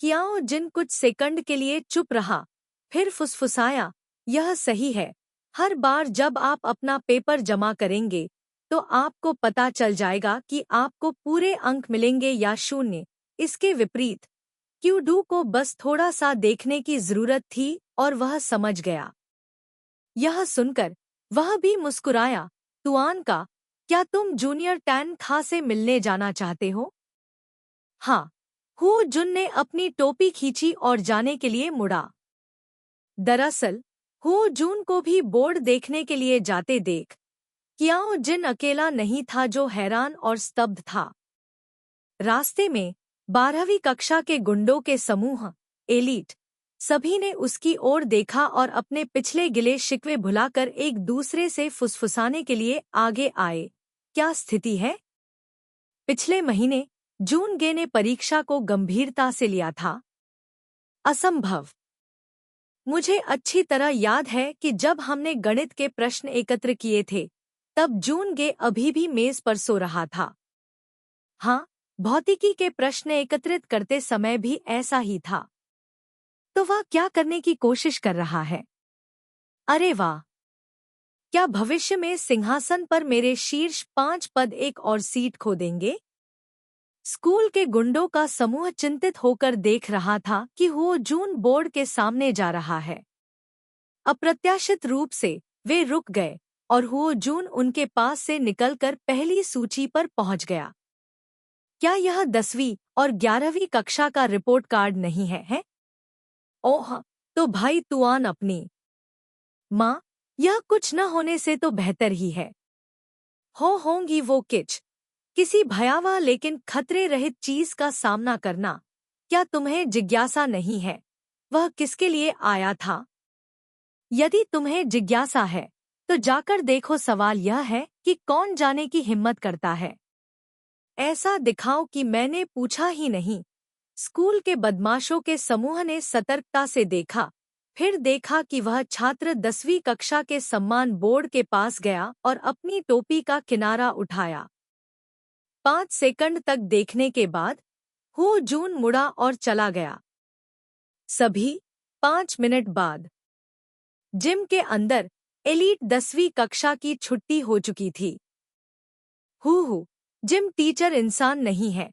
कियाओ जिन कुछ सेकंड के लिए चुप रहा, फिर फुसफुसाया, यह सही है। हर बार जब आप अपना पेपर जमा करेंगे तो आपको पता चल जाएगा कि आपको पूरे अंक मिलेंगे या शून्य। इसके विपरीत क्यू डू को बस थोड़ा सा देखने की जरूरत थी और वह समझ गया। यह सुनकर वह भी मुस्कुराया। तुआन का, क्या तुम जूनियर टैन था से मिलने जाना चाहते हो? हाँ। हुओ जुन ने अपनी टोपी खींची और जाने के लिए मुड़ा। दरअसल हुओ जून को भी बोर्ड देखने के लिए जाते देख कियाओ जिन अकेला नहीं था जो हैरान और स्तब्ध था। रास्ते में 12वीं कक्षा के गुंडों के समूह, एलीट, सभी ने उसकी ओर देखा और अपने पिछले गिले शिकवे भुलाकर एक दूसरे से फुसफुसाने के लिए आगे आए। क्या स्थिति है? पिछले महीने जून गे ने परीक्षा को गंभीरता से लिया था। असंभव। मुझे अच्छी तरह याद है कि जब हमने गणित के प्रश्न एकत्र किए थे, तब जून गे अभी भी मेज पर सो रहा था। हाँ, भौतिकी के प्रश्न एकत्रित करते समय भी ऐसा ही था। तो वह क्या करने की कोशिश कर रहा है? अरे वाह! क्या भविष्य में सिंहासन पर मेरे शीर्ष 5 पद एक और सीट खो देंगे? स्कूल के गुंडों का समूह चिंतित होकर देख रहा था कि हुओ जून बोर्ड के सामने जा रहा है। अप्रत्याशित रूप से वे रुक गए और हुओ जून उनके पास से निकलकर पहली सूची पर पहुंच गया। क्या यह 10वीं और 11वीं कक्षा का रिपोर्ट कार्ड नहीं है? ओह, तो भाई तुआन अपनी माँ, यह कुछ न होने से तो बेहतर ही है। होंगी वो किसी भयावह लेकिन खतरे रहित चीज का सामना करना। क्या तुम्हें जिज्ञासा नहीं है वह किसके लिए आया था? यदि तुम्हें जिज्ञासा है तो जाकर देखो। सवाल यह है कि कौन जाने की हिम्मत करता है। ऐसा दिखाओ कि मैंने पूछा ही नहीं। स्कूल के बदमाशों के समूह ने सतर्कता से देखा, फिर देखा कि वह छात्र 10वीं कक्षा के सम्मान बोर्ड के पास गया और अपनी टोपी का किनारा उठाया। 5 सेकंड तक देखने के बाद हुओ जून मुड़ा और चला गया। सभी 5 मिनट बाद जिम के अंदर एलीट 10वीं कक्षा की छुट्टी हो चुकी थी। जिम टीचर इंसान नहीं है।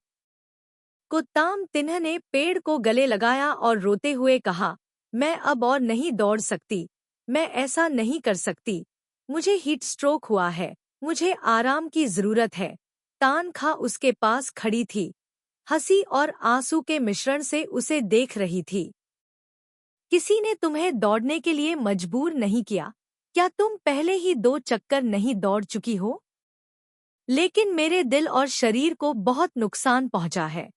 कुत्ताम तिन्ह ने पेड़ को गले लगाया और रोते हुए कहा, मैं अब और नहीं दौड़ सकती, मैं ऐसा नहीं कर सकती, मुझे हीट स्ट्रोक हुआ है, मुझे आराम की जरूरत है। तानखा उसके पास खड़ी थी, हंसी और आंसू के मिश्रण से उसे देख रही थी। किसी ने तुम्हें दौड़ने के लिए मजबूर नहीं किया। क्या तुम पहले ही 2 चक्कर नहीं दौड़ चुकी हो? लेकिन मेरे दिल और शरीर को बहुत नुकसान पहुंचा है।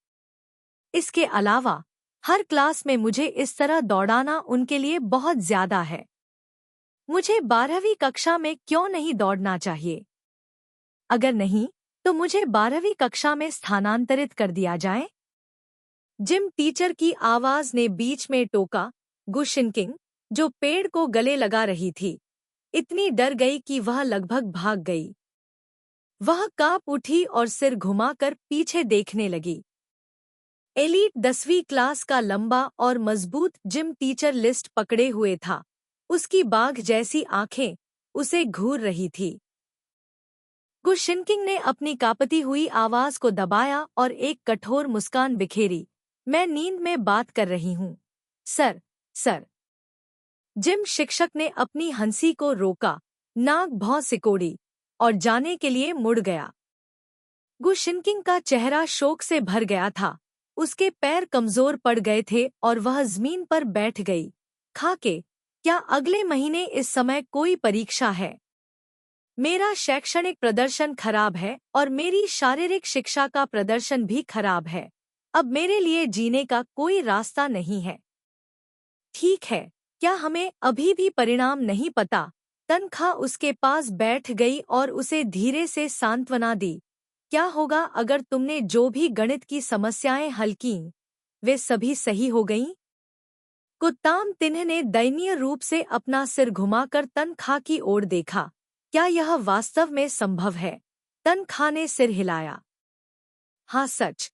इसके अलावा हर क्लास में मुझे इस तरह दौड़ाना उनके लिए बहुत ज्यादा है। मुझे 12वीं कक्षा में क्यों नहीं दौड़ना चाहिए? अगर नहीं तो मुझे 12वीं कक्षा में स्थानांतरित कर दिया जाए। जिम टीचर की आवाज ने बीच में टोका। गुशिनकिंग, जो पेड़ को गले लगा रही थी, इतनी डर गई कि वह लगभग भाग गई। वह कांप उठी और सिर घुमाकर पीछे देखने लगी। एलीट 10वीं क्लास का लंबा और मजबूत जिम टीचर लिस्ट पकड़े हुए था। उसकी बाघ जैसी आंखें उसे घूर रही थी। गुशिनकिंग ने अपनी कांपती हुई आवाज को दबाया और एक कठोर मुस्कान बिखेरी। मैं नींद में बात कर रही हूँ सर। जिम शिक्षक ने अपनी हंसी को रोका, नाक भौं सिकोड़ी और जाने के लिए मुड़ गया। गुशिनकिंग का चेहरा शोक से भर गया था। उसके पैर कमजोर पड़ गए थे और वह जमीन पर बैठ गई। खाके, क्या अगले महीने इस समय कोई परीक्षा है? मेरा शैक्षणिक प्रदर्शन खराब है और मेरी शारीरिक शिक्षा का प्रदर्शन भी खराब है। अब मेरे लिए जीने का कोई रास्ता नहीं है। ठीक है, क्या हमें अभी भी परिणाम नहीं पता? तनखा उसके पास बैठ गई और उसे धीरे से सांत्वना दी। क्या होगा अगर तुमने जो भी गणित की समस्याएं हल कीं, वे सभी सही हो गईं? कुत्ताम तिन्ह ने दयनीय रूप से अपना सिर घुमाकर तनखा की ओर देखा। क्या यह वास्तव में संभव है? तनखा ने सिर हिलाया। हाँ, सच।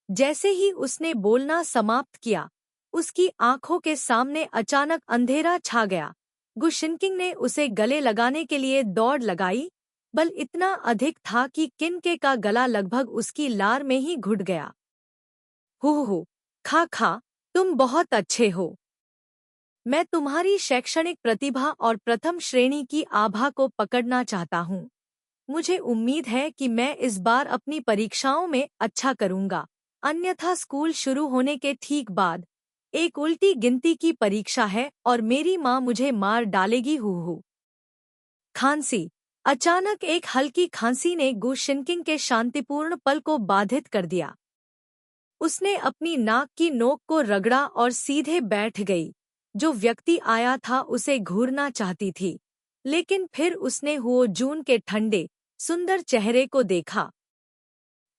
जैसे ही उसने बोलना समाप्त किया, उसकी आंखों के सामने अचानक अंधेरा छा गया। गुशिनकिंग ने उसे गले लगाने के लिए दौड़ लगाई। बल इतना अधिक था कि किनके का गला लगभग उसकी लार में ही घुट गया। हो, खा, तुम बहुत अच्छे हो। मैं तुम्हारी शैक्षणिक प्रतिभा और प्रथम श्रेणी की आभा को पकड़ना चाहता हूँ। मुझे उम्मीद है कि मैं इस बार अपनी परीक्षाओं में अच्छा करूँगा, अन्यथा स्कूल शुरू होने के ठीक बाद एक उल्टी गिनती की परीक्षा है और मेरी माँ मुझे मार डालेगी। खांसी। अचानक एक हल्की खांसी ने गुशिनकिंग के शांतिपूर्ण पल को बाधित कर दिया। उसने अपनी नाक की नोक को रगड़ा और सीधे बैठ गई। जो व्यक्ति आया था उसे घूरना चाहती थी, लेकिन फिर उसने हुओ जून के ठंडे, सुंदर चेहरे को देखा।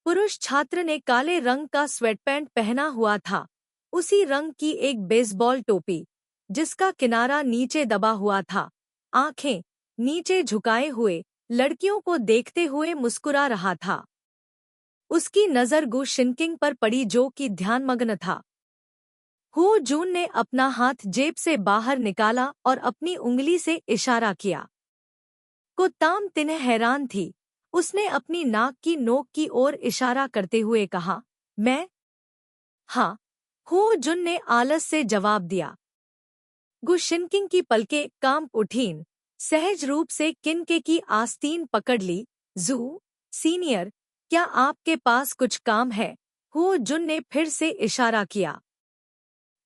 पुरुष छात्र ने काले रंग का स्वेटपैंट पहना हुआ था, उसी रंग की एक बेसबॉल टोपी, जिसका किनारा नीचे दबा हुआ था। आंखें नीचे झुकाए हुए लड़कियों को देखते हुए मुस्कुरा रहा था। उसकी नज़र गुशिनकिंग पर पड़ी जो कि ध्यानमग्न था। हुओ जून ने अपना हाथ जेब से बाहर निकाला और अपनी उंगली से इशारा किया। को ताम तिन्ह हैरान थी। उसने अपनी नाक की नोक की ओर इशारा करते हुए कहा, मैं? हाँ, हो जुन ने आलस से जवाब दिया। गुशिनकिंग की पलकें कांप उठीं। सहज रूप से किनके की आस्तीन पकड़ ली। जू सीनियर, क्या आपके पास कुछ काम है? हो जुन ने फिर से इशारा किया।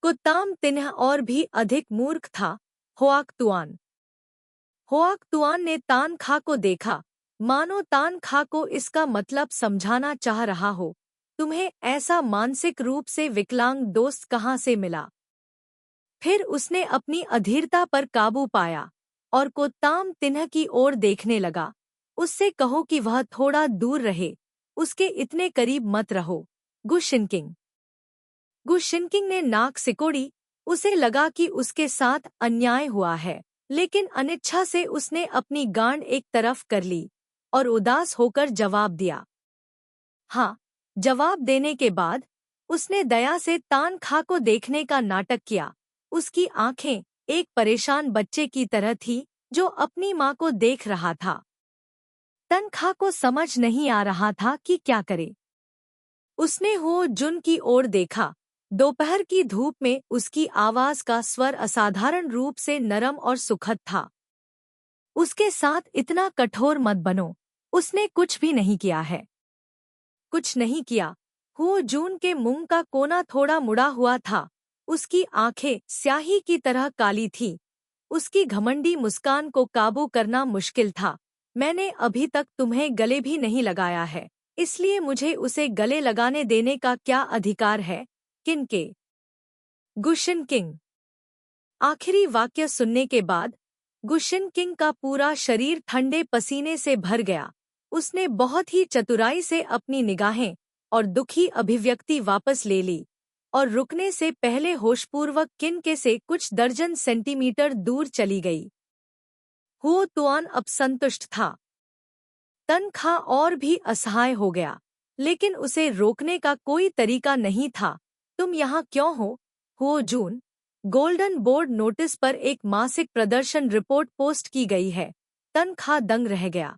कुत्ताम तिन्ह और भी अधिक मूर्ख था। होआक तुआन ने तान खा को देखा, मानो तान खा को इसका मतलब समझाना चाह रहा हो। तुम्हें ऐसा मानसिक रूप से विकलांग दोस्त कहाँ से मिला? फिर उसने अपनी अधीरता पर काबू पाया और कोत्ताम तिन्ह की ओर देखने लगा। उससे कहो कि वह थोड़ा दूर रहे, उसके इतने करीब मत रहो। गुशिनकिंग ने नाक सिकोड़ी। उसे लगा कि उसके साथ अन्याय हुआ है, लेकिन अनिच्छा से उसने अपनी गांड एक तरफ कर ली और उदास होकर जवाब दिया। हाँ। जवाब देने के बाद उसने दया से तान खा को देखने का नाटक किया। उसकी आंखें एक परेशान बच्चे की तरह थी जो अपनी माँ को देख रहा था। तन खा को समझ नहीं आ रहा था कि क्या करे। उसने हो जुन की ओर देखा। दोपहर की धूप में उसकी आवाज का स्वर असाधारण रूप से नरम और सुखद था। उसके साथ इतना कठोर मत बनो, उसने कुछ भी नहीं किया है। कुछ नहीं किया। हो जून के मुंह का कोना थोड़ा मुड़ा हुआ था। उसकी आंखें स्याही की तरह काली थीं। उसकी घमंडी मुस्कान को काबू करना मुश्किल था। मैंने अभी तक तुम्हें गले भी नहीं लगाया है, इसलिए मुझे उसे गले लगाने देने का क्या अधिकार है? किनके? गुशिनकिंग। आखिरी वाक्य सुनने के बाद गुशिनकिंग का पूरा शरीर ठंडे पसीने से भर गया। उसने बहुत ही चतुराई से अपनी निगाहें और दुखी अभिव्यक्ति वापस ले ली और रुकने से पहले होशपूर्वक किनके से कुछ दर्जन सेंटीमीटर दूर चली गई। हो तुआन अब संतुष्ट था। तन खा और भी असहाय हो गया, लेकिन उसे रोकने का कोई तरीका नहीं था। तुम यहाँ क्यों हो जून? गोल्डन बोर्ड नोटिस पर एक मासिक प्रदर्शन रिपोर्ट पोस्ट की गई है। तन खा दंग रह गया।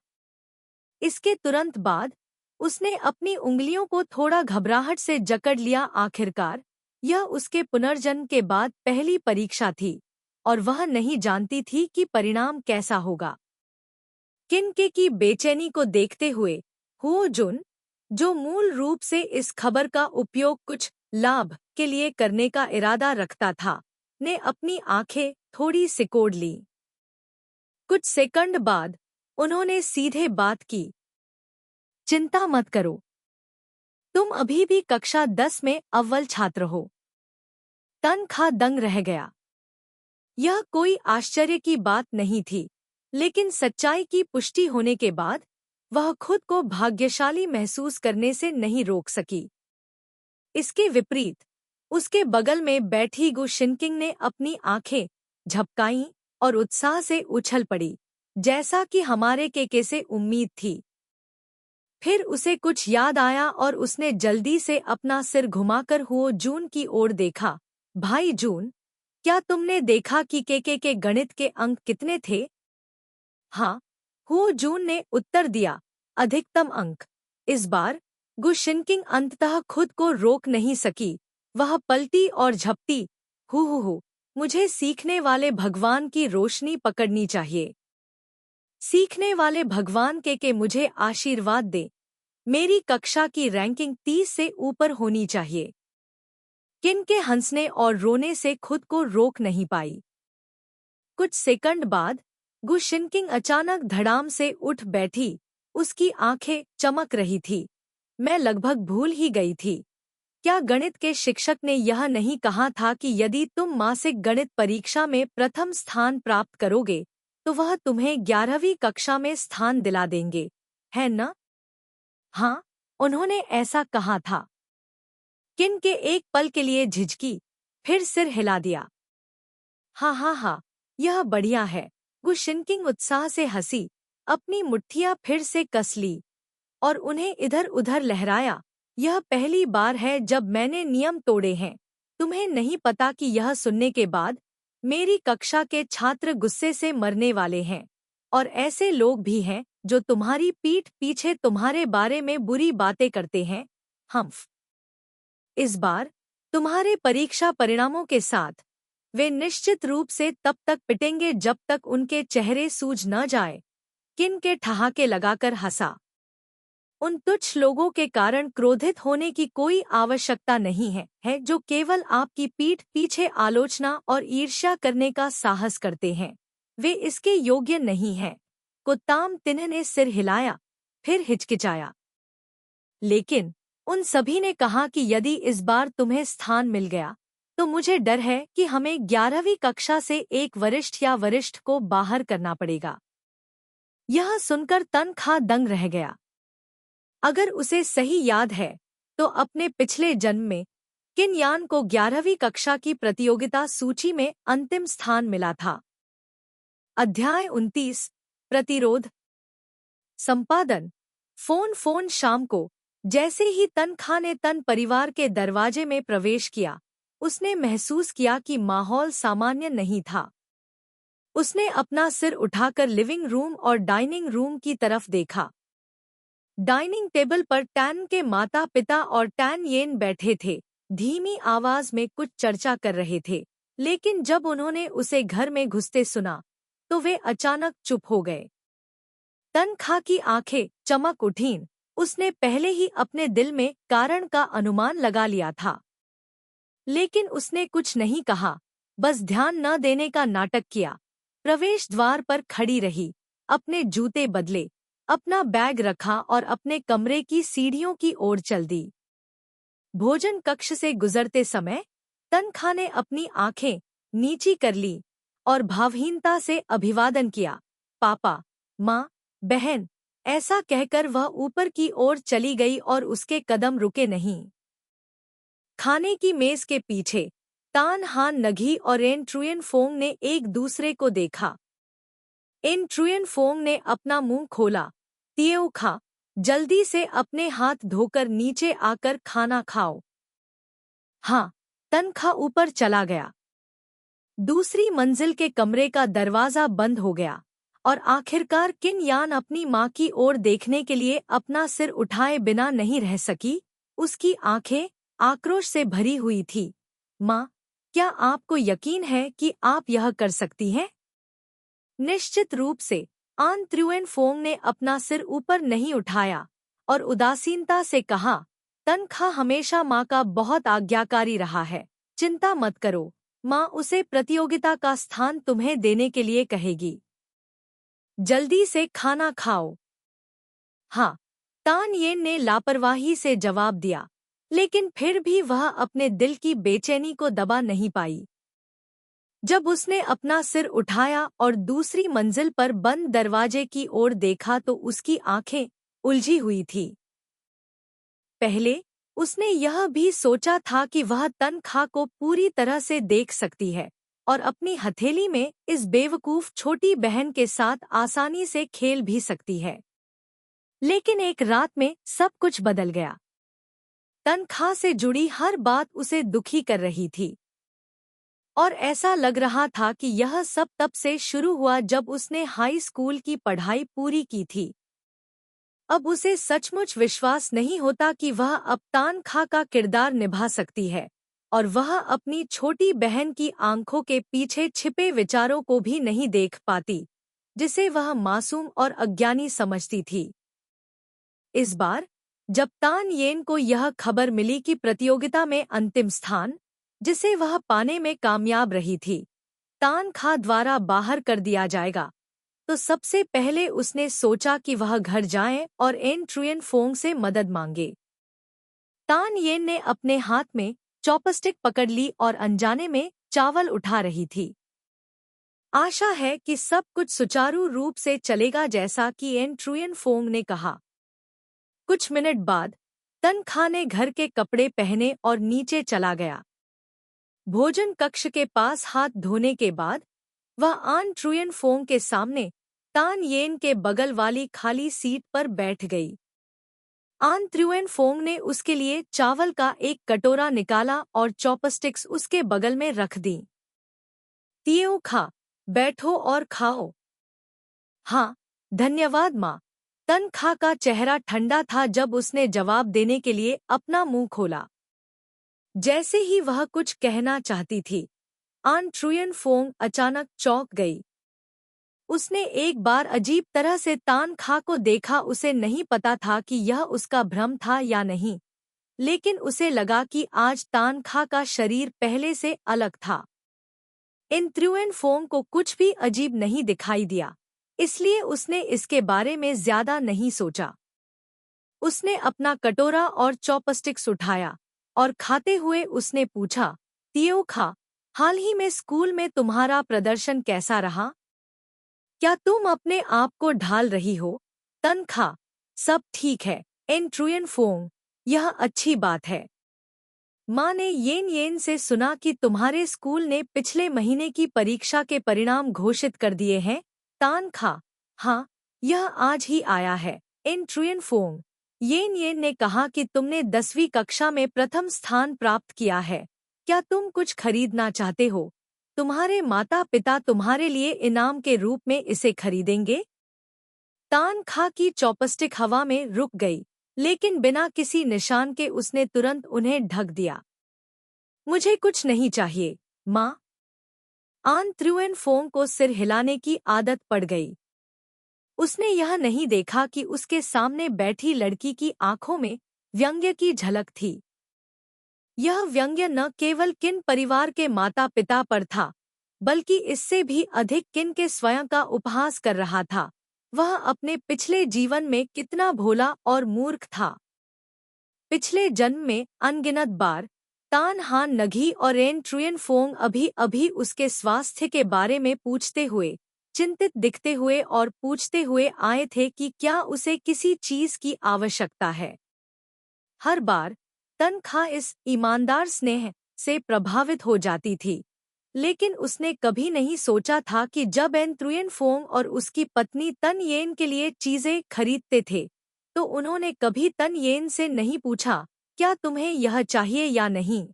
इसके तुरंत बाद उसने अपनी उंगलियों को थोड़ा घबराहट से जकड़ लिया। आखिरकार यह उसके पुनर्जन्म के बाद पहली परीक्षा थी और वह नहीं जानती थी कि परिणाम कैसा होगा। किनके की बेचैनी को देखते हुए हो जुन, जो मूल रूप से इस खबर का उपयोग कुछ लाभ के लिए करने का इरादा रखता था, ने अपनी आंखें थोड़ी सिकोड़ ली। कुछ सेकंड बाद उन्होंने सीधे बात की। चिंता मत करो, तुम अभी भी कक्षा 10 में अव्वल छात्र हो। तन खा दंग रह गया। यह कोई आश्चर्य की बात नहीं थी, लेकिन सच्चाई की पुष्टि होने के बाद वह खुद को भाग्यशाली महसूस करने से नहीं रोक सकी। इसके विपरीत उसके बगल में बैठी गुशिनकिंग ने अपनी आंखें झपकाईं और उत्साह से उछल पड़ी, जैसा कि हमारे केके से उम्मीद थी। फिर उसे कुछ याद आया और उसने जल्दी से अपना सिर घुमाकर हो जून की ओर देखा। भाई जून, क्या तुमने देखा कि केके के गणित के अंक कितने थे? हाँ, हो जून ने उत्तर दिया, अधिकतम अंक। इस बार गुशिनकिंग अंततः खुद को रोक नहीं सकी। वह पलटी और झपटी। हु, मुझे सीखने वाले भगवान की रोशनी पकड़नी चाहिए। सीखने वाले भगवान के मुझे आशीर्वाद दे। मेरी कक्षा की रैंकिंग 30 से ऊपर होनी चाहिए। किनके हंसने और रोने से खुद को रोक नहीं पाई। कुछ सेकंड बाद गुशिनकिंग अचानक धड़ाम से उठ बैठी। उसकी आंखें चमक रही थी। मैं लगभग भूल ही गई थी। क्या गणित के शिक्षक ने यह नहीं कहा था कि यदि तुम मासिक गणित परीक्षा में प्रथम स्थान प्राप्त करोगे तो वह तुम्हें 11वीं कक्षा में स्थान दिला देंगे, है न? हाँ, उन्होंने ऐसा कहा था। किन के एक पल के लिए झिझकी, फिर सिर हिला दिया। हाँ, यह बढ़िया है। गुशिनकिंग उत्साह से हंसी, अपनी मुट्ठियां फिर से कस ली और उन्हें इधर उधर लहराया। यह पहली बार है जब मैंने नियम तोड़े हैं। तुम्हें नहीं पता कि यह सुनने के बाद मेरी कक्षा के छात्र गुस्से से मरने वाले हैं और ऐसे लोग भी हैं जो तुम्हारी पीठ पीछे तुम्हारे बारे में बुरी बातें करते हैं। हम्फ। इस बार तुम्हारे परीक्षा परिणामों के साथ वे निश्चित रूप से तब तक पिटेंगे जब तक उनके चेहरे सूज न जाए। किन के ठहाके लगाकर हंसा। उन तुच्छ लोगों के कारण क्रोधित होने की कोई आवश्यकता नहीं है जो केवल आपकी पीठ पीछे आलोचना और ईर्ष्या करने का साहस करते हैं। वे इसके योग्य नहीं हैं। कुत्ताम तिन्ह ने सिर हिलाया, फिर हिचकिचाया। लेकिन उन सभी ने कहा कि यदि इस बार तुम्हें स्थान मिल गया तो मुझे डर है कि हमें 11वीं कक्षा से एक वरिष्ठ या वरिष्ठ को बाहर करना पड़ेगा। यह सुनकर तनखा दंग रह गया। अगर उसे सही याद है तो अपने पिछले जन्म में किनयान को 11वीं कक्षा की प्रतियोगिता सूची में अंतिम स्थान मिला था। अध्याय 29 प्रतिरोध। संपादन। फोन शाम को जैसे ही तनखा ने तन परिवार के दरवाजे में प्रवेश किया, उसने महसूस किया कि माहौल सामान्य नहीं था। उसने अपना सिर उठाकर लिविंग रूम और डाइनिंग रूम की तरफ देखा। डाइनिंग टेबल पर टैन के माता पिता और टैन येन बैठे थे, धीमी आवाज में कुछ चर्चा कर रहे थे। लेकिन जब उन्होंने उसे घर में घुसते सुना तो वे अचानक चुप हो गए। तनखा की आंखें चमक उठीं। उसने पहले ही अपने दिल में कारण का अनुमान लगा लिया था, लेकिन उसने कुछ नहीं कहा, बस ध्यान न देने का नाटक किया। प्रवेश द्वार पर खड़ी रही, अपने जूते बदले, अपना बैग रखा और अपने कमरे की सीढ़ियों की ओर चल दी। भोजन कक्ष से गुजरते समय तनखा ने अपनी आंखें नीची कर ली और भावहीनता से अभिवादन किया। पापा, माँ, बहन, ऐसा कहकर वह ऊपर की ओर चली गई और उसके कदम रुके नहीं। खाने की मेज के पीछे तान हान नगी और एन ट्रुयन फोंग ने एक दूसरे को देखा। एन ट्रुयन फोंग ने अपना मुंह खोला। तियो खा, जल्दी से अपने हाथ धोकर नीचे आकर खाना खाओ। हाँ, तनखा ऊपर चला गया। दूसरी मंजिल के कमरे का दरवाजा बंद हो गया और आखिरकार किनयान अपनी माँ की ओर देखने के लिए अपना सिर उठाए बिना नहीं रह सकी। उसकी आंखें आक्रोश से भरी हुई थी। माँ, क्या आपको यकीन है कि आप यह कर सकती हैं? निश्चित रूप से। आन त्रुएन फोंग ने अपना सिर ऊपर नहीं उठाया और उदासीनता से कहा, तनखा हमेशा माँ का बहुत आज्ञाकारी रहा है। चिंता मत करो, माँ उसे प्रतियोगिता का स्थान तुम्हें देने के लिए कहेगी। जल्दी से खाना खाओ। हाँ, तान येन ने लापरवाही से जवाब दिया, लेकिन फिर भी वह अपने दिल की बेचैनी को दबा नहीं पाई। जब उसने अपना सिर उठाया और दूसरी मंजिल पर बंद दरवाजे की ओर देखा तो उसकी आंखें उलझी हुई थी। पहले उसने यह भी सोचा था कि वह तनखा को पूरी तरह से देख सकती है और अपनी हथेली में इस बेवकूफ छोटी बहन के साथ आसानी से खेल भी सकती है। लेकिन एक रात में सब कुछ बदल गया। तनखा से जुड़ी हर बात उसे दुखी कर रही थी और ऐसा लग रहा था कि यह सब तब से शुरू हुआ जब उसने हाई स्कूल की पढ़ाई पूरी की थी। अब उसे सचमुच विश्वास नहीं होता कि वह अब तनखा का किरदार निभा सकती है और वह अपनी छोटी बहन की आंखों के पीछे छिपे विचारों को भी नहीं देख पाती, जिसे वह मासूम और अज्ञानी समझती थी। इस बार जब तान येन को यह खबर मिली कि प्रतियोगिता में अंतिम स्थान, जिसे वह पाने में कामयाब रही थी, तनखा द्वारा बाहर कर दिया जाएगा, तो सबसे पहले उसने सोचा कि वह घर जाए और एन ट्रुएन फोंग से मदद मांगे। तान येन ने अपने हाथ में चॉपस्टिक पकड़ ली और अनजाने में चावल उठा रही थी। आशा है कि सब कुछ सुचारू रूप से चलेगा, जैसा कि एन ट्रुएन फोंग ने कहा। कुछ मिनट बाद तनखा ने घर के कपड़े पहने और नीचे चला गया। भोजन कक्ष के पास हाथ धोने के बाद वह आन ट्रुएन फोंग के सामने तान येन के बगल वाली खाली सीट पर बैठ गई। आन ट्रुएन फोंग ने उसके लिए चावल का एक कटोरा निकाला और चॉपस्टिक्स उसके बगल में रख दी। तियो खा, बैठो और खाओ। हाँ, धन्यवाद माँ। तनखा का चेहरा ठंडा था जब उसने जवाब देने के लिए अपना मुंह खोला। जैसे ही वह कुछ कहना चाहती थी, आन ट्रुयन फोंग अचानक चौंक गई। उसने एक बार अजीब तरह से तान खा को देखा। उसे नहीं पता था कि यह उसका भ्रम था या नहीं, लेकिन उसे लगा कि आज तान खा का शरीर पहले से अलग था। इन त्रुएन फोंग को कुछ भी अजीब नहीं दिखाई दिया, इसलिए उसने इसके बारे में ज्यादा नहीं सोचा। उसने अपना कटोरा और चॉपस्टिक्स उठाया और खाते हुए उसने पूछा, तियो खा, हाल ही में स्कूल में तुम्हारा प्रदर्शन कैसा रहा? क्या तुम अपने आप को ढाल रही हो? तनखा, सब ठीक है। एन ट्रुयन फोंग, यह अच्छी बात है। माँ ने येन येन से सुना कि तुम्हारे स्कूल ने पिछले महीने की परीक्षा के परिणाम घोषित कर दिए हैं। तान खा, हाँ, यह आज ही आया है। एन ट्रुयन फोंग, येन येन ने कहा कि तुमने 10वीं कक्षा में प्रथम स्थान प्राप्त किया है। क्या तुम कुछ खरीदना चाहते हो? तुम्हारे माता पिता तुम्हारे लिए इनाम के रूप में इसे खरीदेंगे। तान खा की चॉपस्टिक हवा में रुक गई, लेकिन बिना किसी निशान के उसने तुरंत उन्हें ढक दिया। मुझे कुछ नहीं चाहिए, माँ। आन त्रुएन फोंग को सिर हिलाने की आदत पड़ गई। उसने यह नहीं देखा कि उसके सामने बैठी लड़की की आंखों में व्यंग्य की झलक थी। यह व्यंग्य न केवल किन परिवार के माता पिता पर था, बल्कि इससे भी अधिक किन के स्वयं का उपहास कर रहा था। वह अपने पिछले जीवन में कितना भोला और मूर्ख था। पिछले जन्म में अनगिनत बार तान हान नगी और एन ट्रुयन फोंग अभी अभी उसके स्वास्थ्य के बारे में पूछते हुए, चिंतित दिखते हुए और पूछते हुए आए थे कि क्या उसे किसी चीज की आवश्यकता है। हर बार तनखा इस ईमानदार स्नेह से प्रभावित हो जाती थी, लेकिन उसने कभी नहीं सोचा था कि जब एन त्रुयन फोंग और उसकी पत्नी तन येन के लिए चीजें खरीदते थे, तो उन्होंने कभी तन येन से नहीं पूछा, क्या तुम्हें यह चाहिए या नहीं।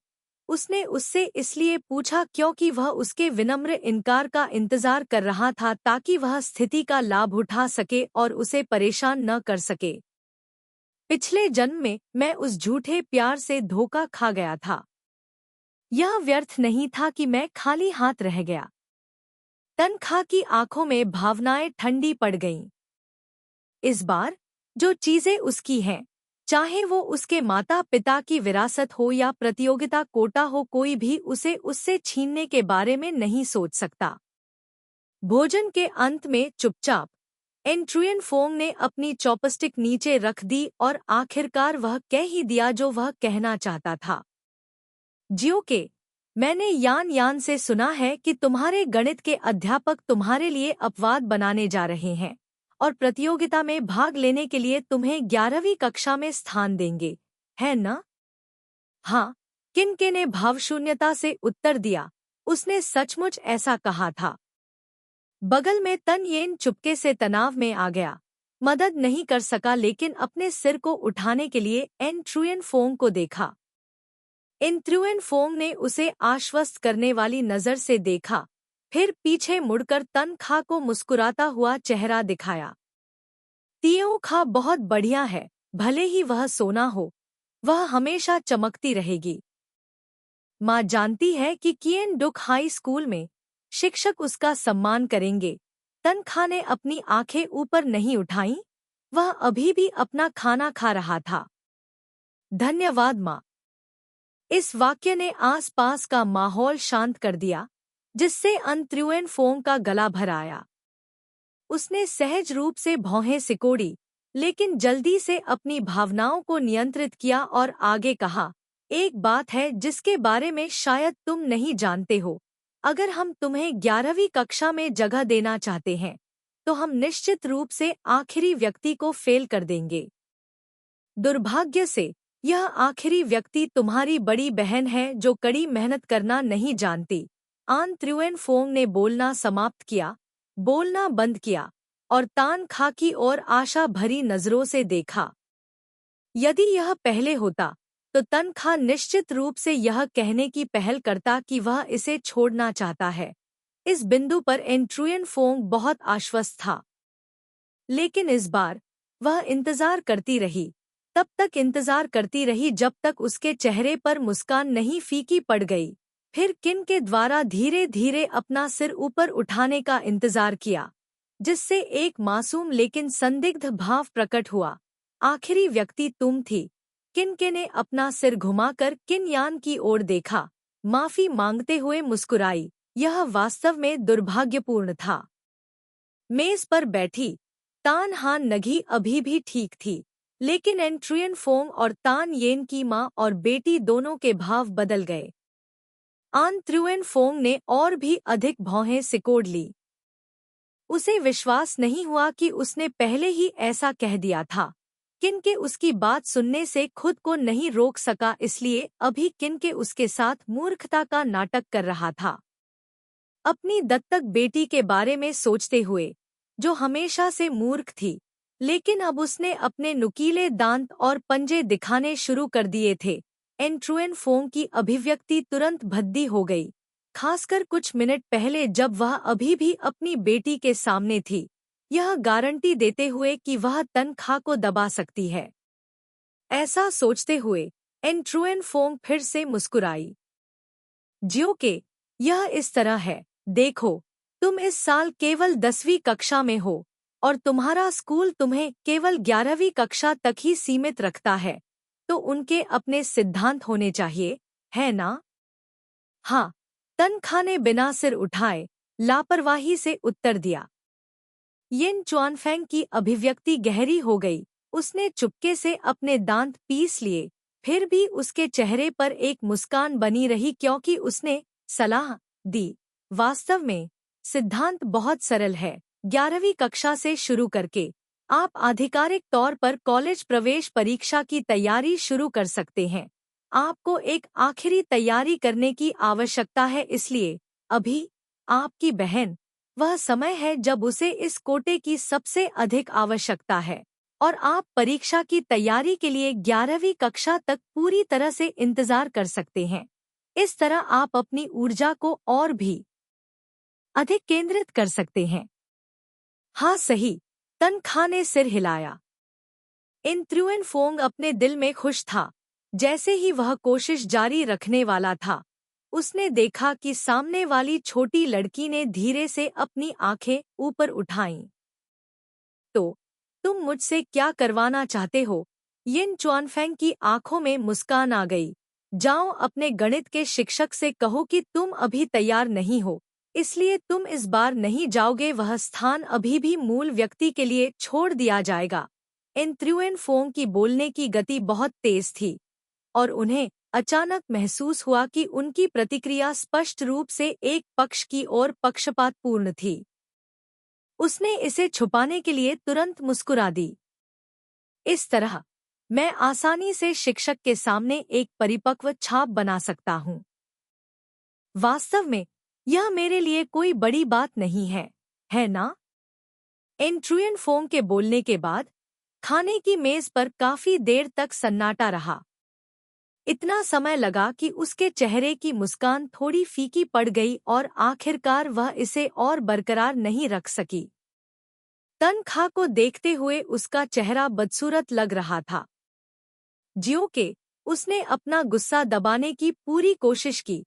उसने उससे इसलिए पूछा क्योंकि वह उसके विनम्र इनकार का इंतजार कर रहा था, ताकि वह स्थिति का लाभ उठा सके और उसे परेशान न कर सके। पिछले जन्म में मैं उस झूठे प्यार से धोखा खा गया था। यह व्यर्थ नहीं था कि मैं खाली हाथ रह गया। तनखा की आंखों में भावनाएं ठंडी पड़ गईं। इस बार जो चीजें उसकी हैं, चाहे वो उसके माता पिता की विरासत हो या प्रतियोगिता कोटा हो, कोई भी उसे उससे छीनने के बारे में नहीं सोच सकता। भोजन के अंत में चुपचाप एन ट्रुयन फोंग ने अपनी चॉपस्टिक नीचे रख दी और आखिरकार वह कह ही दिया जो वह कहना चाहता था। जियो के, मैंने यान यान से सुना है कि तुम्हारे गणित के अध्यापक तुम्हारे लिए अपवाद बनाने जा रहे हैं और प्रतियोगिता में भाग लेने के लिए तुम्हें 11वीं कक्षा में स्थान देंगे, है न? हाँ, किनके ने भावशून्यता से उत्तर दिया। उसने सचमुच ऐसा कहा था। बगल में तन येन चुपके से तनाव में आ गया। मदद नहीं कर सका, लेकिन अपने सिर को उठाने के लिए एन ट्रुयन फोंग को देखा। इन त्रुएन फोंग ने उसे आश्वस्त करने वाली नजर से देखा, फिर पीछे मुड़कर तन खा को मुस्कुराता हुआ चेहरा दिखाया। तियो खा बहुत बढ़िया है, भले ही वह सोना हो, वह हमेशा चमकती रहेगी। माँ जानती है कि किएन डुक हाई स्कूल में शिक्षक उसका सम्मान करेंगे। तन खा ने अपनी आंखें ऊपर नहीं उठाईं, वह अभी भी अपना खाना खा रहा था। धन्यवाद माँ। इस वाक्य ने आसपास का माहौल शांत कर दिया, जिससे अन त्रुएन फोंग का गला भर आया। उसने सहज रूप से भौहें सिकोड़ी, लेकिन जल्दी से अपनी भावनाओं को नियंत्रित किया और आगे कहा, एक बात है जिसके बारे में शायद तुम नहीं जानते हो। अगर हम तुम्हें 11वीं कक्षा में जगह देना चाहते हैं, तो हम निश्चित रूप से आखिरी व्यक्ति को फेल कर देंगे। दुर्भाग्य से यह आखिरी व्यक्ति तुम्हारी बड़ी बहन है, जो कड़ी मेहनत करना नहीं जानती। आन त्रुएन फोंग ने बोलना समाप्त किया, बोलना बंद किया और तान खा की ओर आशा भरी नजरों से देखा। यदि यह पहले होता, तो तन खा निश्चित रूप से यह कहने की पहल करता कि वह इसे छोड़ना चाहता है। इस बिंदु पर एन ट्रुएन फोंग बहुत आश्वस्त था। लेकिन इस बार वह इंतजार करती रही, तब तक इंतजार करती रही जब तक उसके चेहरे पर मुस्कान नहीं फीकी पड़ गई। फिर किन के द्वारा धीरे धीरे अपना सिर ऊपर उठाने का इंतजार किया, जिससे एक मासूम लेकिन संदिग्ध भाव प्रकट हुआ। आखिरी व्यक्ति तुम थी। किनके ने अपना सिर घुमाकर किन यान की ओर देखा, माफी मांगते हुए मुस्कुराई। यह वास्तव में दुर्भाग्यपूर्ण था। मेज पर बैठी तान हान नगी अभी भी ठीक थी, लेकिन एन ट्रुएन फोंग और तान येन की माँ और बेटी दोनों के भाव बदल गए। आन त्रुएन फोंग ने और भी अधिक भौहें सिकोड़ ली। उसे विश्वास नहीं हुआ कि उसने पहले ही ऐसा कह दिया था। किनके उसकी बात सुनने से खुद को नहीं रोक सका, इसलिए अभी किनके उसके साथ मूर्खता का नाटक कर रहा था। अपनी दत्तक बेटी के बारे में सोचते हुए, जो हमेशा से मूर्ख थी, लेकिन अब उसने अपने नुकीले दांत और पंजे दिखाने शुरू कर दिए थे। एन ट्रुएन फोंग की अभिव्यक्ति तुरंत भद्दी हो गई, खासकर कुछ मिनट पहले जब वह अभी भी अपनी बेटी के सामने थी, यह गारंटी देते हुए कि वह तनख्वाह को दबा सकती है। ऐसा सोचते हुए एन ट्रुएन फोंग फिर से मुस्कुराई। ज्यो के यह इस तरह है, देखो, तुम इस साल केवल 10वीं कक्षा में हो और तुम्हारा स्कूल तुम्हें केवल 11वीं कक्षा तक ही सीमित रखता है, तो उनके अपने सिद्धांत होने चाहिए, है ना? हाँ, तनख्वाह ने बिना सिर उठाए लापरवाही से उत्तर दिया। येन चुआनफेंग की अभिव्यक्ति गहरी हो गई। उसने चुपके से अपने दांत पीस लिए, फिर भी उसके चेहरे पर एक मुस्कान बनी रही क्योंकि उसने सलाह दी। वास्तव में सिद्धांत बहुत सरल है। 11वीं कक्षा से शुरू करके आप आधिकारिक तौर पर कॉलेज प्रवेश परीक्षा की तैयारी शुरू कर सकते हैं। आपको एक आखिरी तैयारी करने की आवश्यकता है, इसलिए अभी आपकी बहन, वह समय है जब उसे इस कोटे की सबसे अधिक आवश्यकता है और आप परीक्षा की तैयारी के लिए 11वीं कक्षा तक पूरी तरह से इंतजार कर सकते हैं। इस तरह आप अपनी ऊर्जा को और भी अधिक केंद्रित कर सकते हैं। हाँ सही, तनख्वाह ने सिर हिलाया। इन त्रुएन फोंग अपने दिल में खुश था। जैसे ही वह कोशिश जारी रखने वाला था, उसने देखा कि सामने वाली छोटी लड़की ने धीरे से अपनी आंखें ऊपर उठाईं। तो तुम मुझसे क्या करवाना चाहते हो? येन चुआनफेंग की आंखों में मुस्कान आ गई। जाओ अपने गणित के शिक्षक से कहो कि तुम अभी तैयार नहीं हो, इसलिए तुम इस बार नहीं जाओगे। वह स्थान अभी भी मूल व्यक्ति के लिए छोड़ दिया जाएगा। इन त्रुएन फोंग की बोलने की गति बहुत तेज थी और उन्हें अचानक महसूस हुआ कि उनकी प्रतिक्रिया स्पष्ट रूप से एक पक्ष की ओर पक्षपातपूर्ण थी। उसने इसे छुपाने के लिए तुरंत मुस्कुरा दी। इस तरह मैं आसानी से शिक्षक के सामने एक परिपक्व छाप बना सकता हूँ। वास्तव में यह मेरे लिए कोई बड़ी बात नहीं है ना? इन ट्रुएन फोंग के बोलने के बाद खाने की मेज पर काफी देर तक सन्नाटा रहा। इतना समय लगा कि उसके चेहरे की मुस्कान थोड़ी फीकी पड़ गई और आखिरकार वह इसे और बरकरार नहीं रख सकी। तनख्वाह को देखते हुए उसका चेहरा बदसूरत लग रहा था। ज्यो के उसने अपना गुस्सा दबाने की पूरी कोशिश की।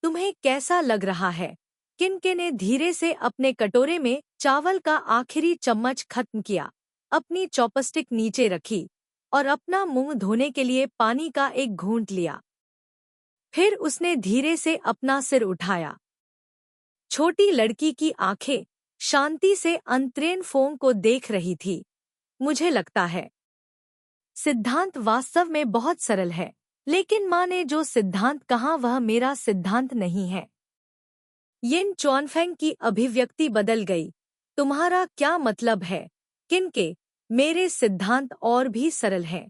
तुम्हें कैसा लग रहा है? किनके ने धीरे से अपने कटोरे में चावल का आखिरी चम्मच खत्म किया, अपनी चॉपस्टिक नीचे रखी और अपना मुंह धोने के लिए पानी का एक घूंट लिया। फिर उसने धीरे से अपना सिर उठाया। छोटी लड़की की आंखें शांति से अंतरेन फोंग को देख रही थी। मुझे लगता है सिद्धांत वास्तव में बहुत सरल है, लेकिन माँ ने जो सिद्धांत कहा वह मेरा सिद्धांत नहीं है। येन चुआनफेंग की अभिव्यक्ति बदल गई। तुम्हारा क्या मतलब है? किनके? मेरे सिद्धांत और भी सरल है।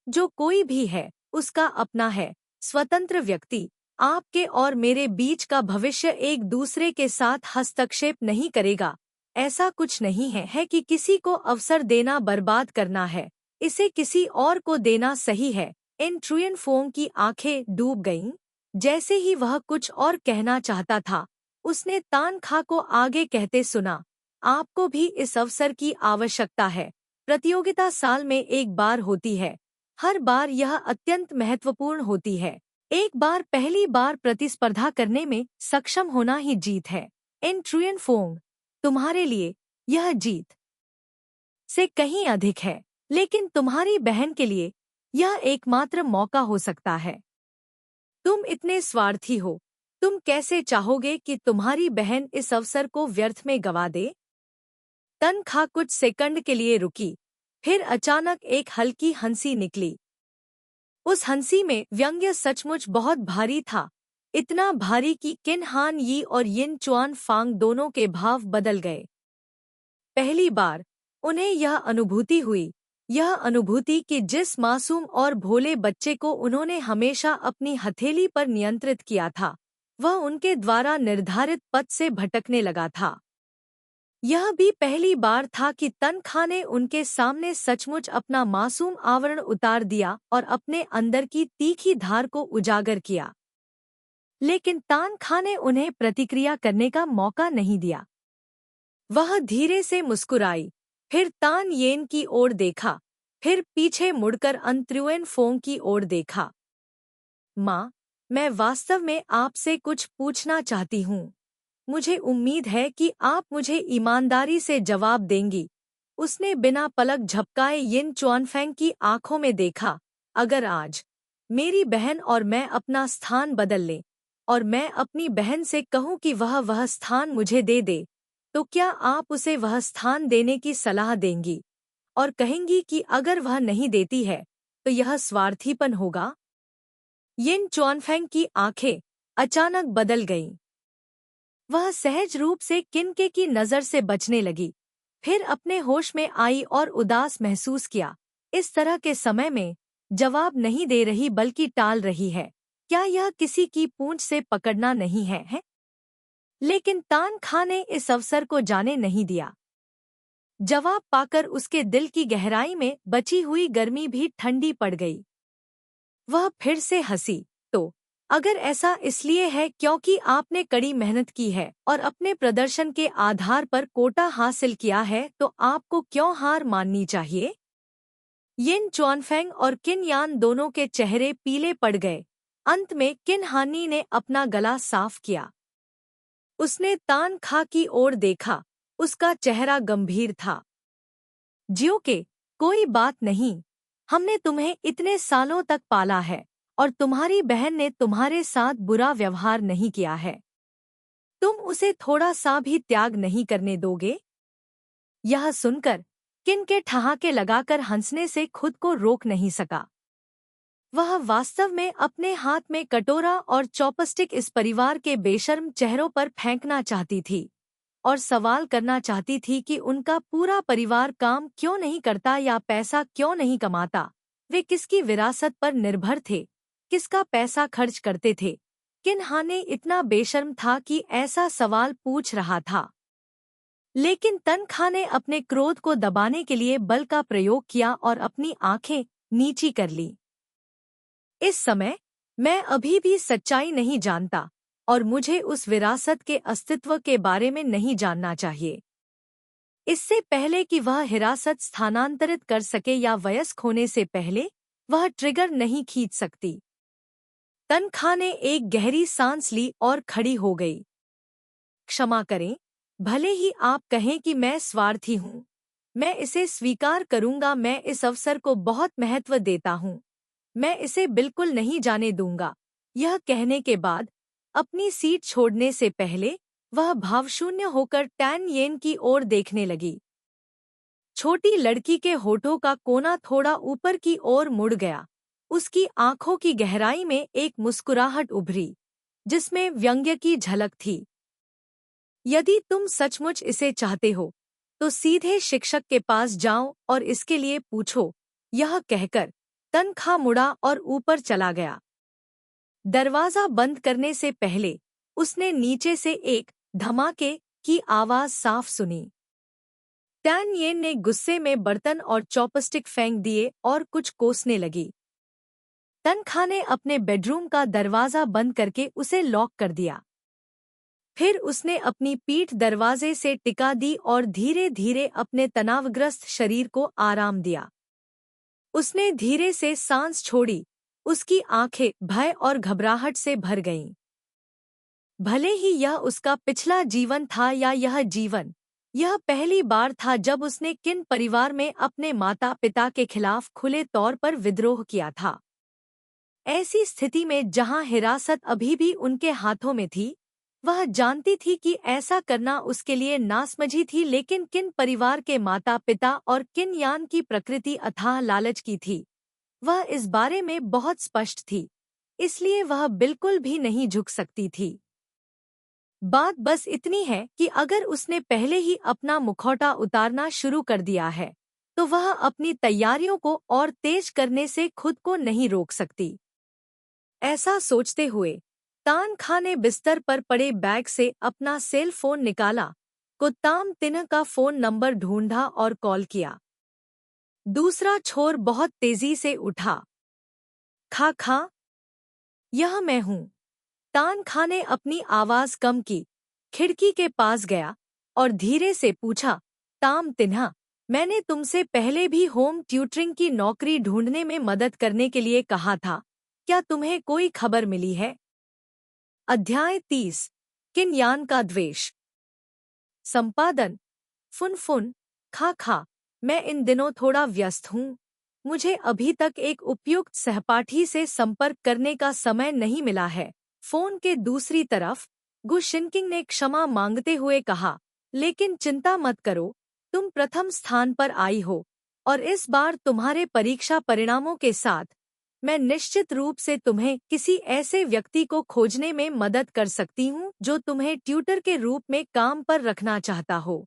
जो कोई भी है उसका अपना है। स्वतंत्र व्यक्ति आपके और मेरे बीच का भविष्य एक दूसरे के साथ हस्तक्षेप नहीं करेगा। ऐसा कुछ नहीं है कि किसी को अवसर देना बर्बाद करना है, इसे किसी और को देना सही है। इन ट्रुएन फोंग की आंखें डूब गईं। जैसे ही वह कुछ और कहना चाहता था, उसने तनख्वाह को आगे कहते सुना, आपको भी इस अवसर की आवश्यकता है। प्रतियोगिता साल में एक बार होती है। हर बार यह अत्यंत महत्वपूर्ण होती है। एक बार पहली बार प्रतिस्पर्धा करने में सक्षम होना ही जीत है। इन ट्रुएन फोंग, तुम्हारे लिए यह जीत से कहीं अधिक है, लेकिन तुम्हारी बहन के लिए यह एकमात्र मौका हो सकता है। तुम इतने स्वार्थी हो। तुम कैसे चाहोगे कि तुम्हारी बहन इस अवसर को व्यर्थ में गंवा दे? तनखा कुछ सेकंड के लिए रुकी, फिर अचानक एक हल्की हंसी निकली। उस हंसी में व्यंग्य सचमुच बहुत भारी था, इतना भारी कि किन हान यी और यिन चुआन फांग दोनों के भाव बदल गए। पहली बार उन्हें यह अनुभूति हुई, यह अनुभूति कि जिस मासूम और भोले बच्चे को उन्होंने हमेशा अपनी हथेली पर नियंत्रित किया था, वह उनके द्वारा निर्धारित पथ से भटकने लगा था। यह भी पहली बार था कि तनखा ने उनके सामने सचमुच अपना मासूम आवरण उतार दिया और अपने अंदर की तीखी धार को उजागर किया। लेकिन तनखा ने उन्हें प्रतिक्रिया करने का मौका नहीं दिया। वह धीरे से मुस्कुराई, फिर तान येन की ओर देखा, फिर पीछे मुड़कर अन त्रुएन फोंग की ओर देखा। माँ, मैं वास्तव में आपसे कुछ पूछना चाहती हूँ। मुझे उम्मीद है कि आप मुझे ईमानदारी से जवाब देंगी। उसने बिना पलक झपकाए यिन चुआनफैंग की आंखों में देखा। अगर आज मेरी बहन और मैं अपना स्थान बदल लें और मैं अपनी बहन से कहूँ कि वह स्थान मुझे दे दे, तो क्या आप उसे वह स्थान देने की सलाह देंगी और कहेंगी कि अगर वह नहीं देती है तो यह स्वार्थीपन होगा? यिन चुआनफैंग की आंखें अचानक बदल गईं। वह सहज रूप से किनके की नजर से बचने लगी, फिर अपने होश में आई और उदास महसूस किया। इस तरह के समय में जवाब नहीं दे रही बल्कि टाल रही है। क्या यह किसी की पूंछ से पकड़ना नहीं है? लेकिन तान खा ने इस अवसर को जाने नहीं दिया। जवाब पाकर उसके दिल की गहराई में बची हुई गर्मी भी ठंडी पड़ गई। वह फिर से हंसी। तो अगर ऐसा इसलिए है क्योंकि आपने कड़ी मेहनत की है और अपने प्रदर्शन के आधार पर कोटा हासिल किया है, तो आपको क्यों हार माननी चाहिए? यिन चुआनफैंग और किन यान दोनों के चेहरे पीले पड़ गए। अंत में किन हानी ने अपना गला साफ किया। उसने तान खा की ओर देखा, उसका चेहरा गंभीर था। ज्यों के कोई बात नहीं, हमने तुम्हें इतने सालों तक पाला है और तुम्हारी बहन ने तुम्हारे साथ बुरा व्यवहार नहीं किया है। तुम उसे थोड़ा सा भी त्याग नहीं करने दोगे? यह सुनकर किन के ठहाके लगाकर हंसने से खुद को रोक नहीं सका। वह वास्तव में अपने हाथ में कटोरा और चॉपस्टिक इस परिवार के बेशर्म चेहरों पर फेंकना चाहती थी और सवाल करना चाहती थी कि उनका पूरा परिवार काम क्यों नहीं करता या पैसा क्यों नहीं कमाता। वे किसकी विरासत पर निर्भर थे, किसका पैसा खर्च करते थे? किन हाने इतना बेशर्म था कि ऐसा सवाल पूछ रहा था। लेकिन तनखा ने अपने क्रोध को दबाने के लिए बल का प्रयोग किया और अपनी आंखें नीची कर ली। इस समय मैं अभी भी सच्चाई नहीं जानता और मुझे उस विरासत के अस्तित्व के बारे में नहीं जानना चाहिए। इससे पहले कि वह हिरासत स्थानांतरित कर सके या वयस्क होने से पहले वह ट्रिगर नहीं खींच सकती। तनखा ने एक गहरी सांस ली और खड़ी हो गई। क्षमा करें, भले ही आप कहें कि मैं स्वार्थी हूँ, मैं इसे स्वीकार करूंगा। मैं इस अवसर को बहुत महत्व देता हूँ। मैं इसे बिल्कुल नहीं जाने दूंगा। यह कहने के बाद अपनी सीट छोड़ने से पहले वह भावशून्य होकर टैन येन की ओर देखने लगी। छोटी लड़की के होठों का कोना थोड़ा ऊपर की ओर मुड़ गया। उसकी आंखों की गहराई में एक मुस्कुराहट उभरी, जिसमें व्यंग्य की झलक थी। यदि तुम सचमुच इसे चाहते हो, तो सीधे शिक्षक के पास जाओ और इसके लिए पूछो। यह कहकर तनखा मुड़ा और ऊपर चला गया। दरवाजा बंद करने से पहले उसने नीचे से एक धमाके की आवाज साफ सुनी। टैन येन ने गुस्से में बर्तन और चॉपस्टिक फेंक दिए और कुछ कोसने लगी। तनखा ने अपने बेडरूम का दरवाजा बंद करके उसे लॉक कर दिया। फिर उसने अपनी पीठ दरवाजे से टिका दी और धीरे धीरे अपने तनावग्रस्त शरीर को आराम दिया। उसने धीरे से सांस छोड़ी। उसकी आंखें भय और घबराहट से भर गईं। भले ही यह उसका पिछला जीवन था या यह जीवन, यह पहली बार था जब उसने किन परिवार में अपने माता पिता के खिलाफ खुले तौर पर विद्रोह किया था। ऐसी स्थिति में जहां हिरासत अभी भी उनके हाथों में थी, वह जानती थी कि ऐसा करना उसके लिए नासमझी थी, लेकिन किन परिवार के माता पिता और किन यान की प्रकृति अथाह लालच की थी, वह इस बारे में बहुत स्पष्ट थी। इसलिए वह बिल्कुल भी नहीं झुक सकती थी। बात बस इतनी है कि अगर उसने पहले ही अपना मुखौटा उतारना शुरू कर दिया है, तो वह अपनी तैयारियों को और तेज करने से खुद को नहीं रोक सकती। ऐसा सोचते हुए तान खां ने बिस्तर पर पड़े बैग से अपना सेल फोन निकाला, कुत्ताम तिन्ह का फोन नंबर ढूंढा और कॉल किया। दूसरा छोर बहुत तेजी से उठा। खा खा, यह मैं हूँ। तान खां ने अपनी आवाज कम की, खिड़की के पास गया और धीरे से पूछा, ताम तिन्हा, मैंने तुमसे पहले भी होम ट्यूटरिंग की नौकरी ढूंढने में मदद करने के लिए कहा था, क्या तुम्हें कोई खबर मिली है? अध्याय 30, किन यान का द्वेष। संपादन फुन खा खा, मैं इन दिनों थोड़ा व्यस्त हूँ। मुझे अभी तक एक उपयुक्त सहपाठी से संपर्क करने का समय नहीं मिला है। फोन के दूसरी तरफ गु शिनकिंग ने क्षमा मांगते हुए कहा, लेकिन चिंता मत करो, तुम प्रथम स्थान पर आई हो और इस बार तुम्हारे परीक्षा परिणामों के साथ मैं निश्चित रूप से तुम्हें किसी ऐसे व्यक्ति को खोजने में मदद कर सकती हूँ जो तुम्हें ट्यूटर के रूप में काम पर रखना चाहता हो।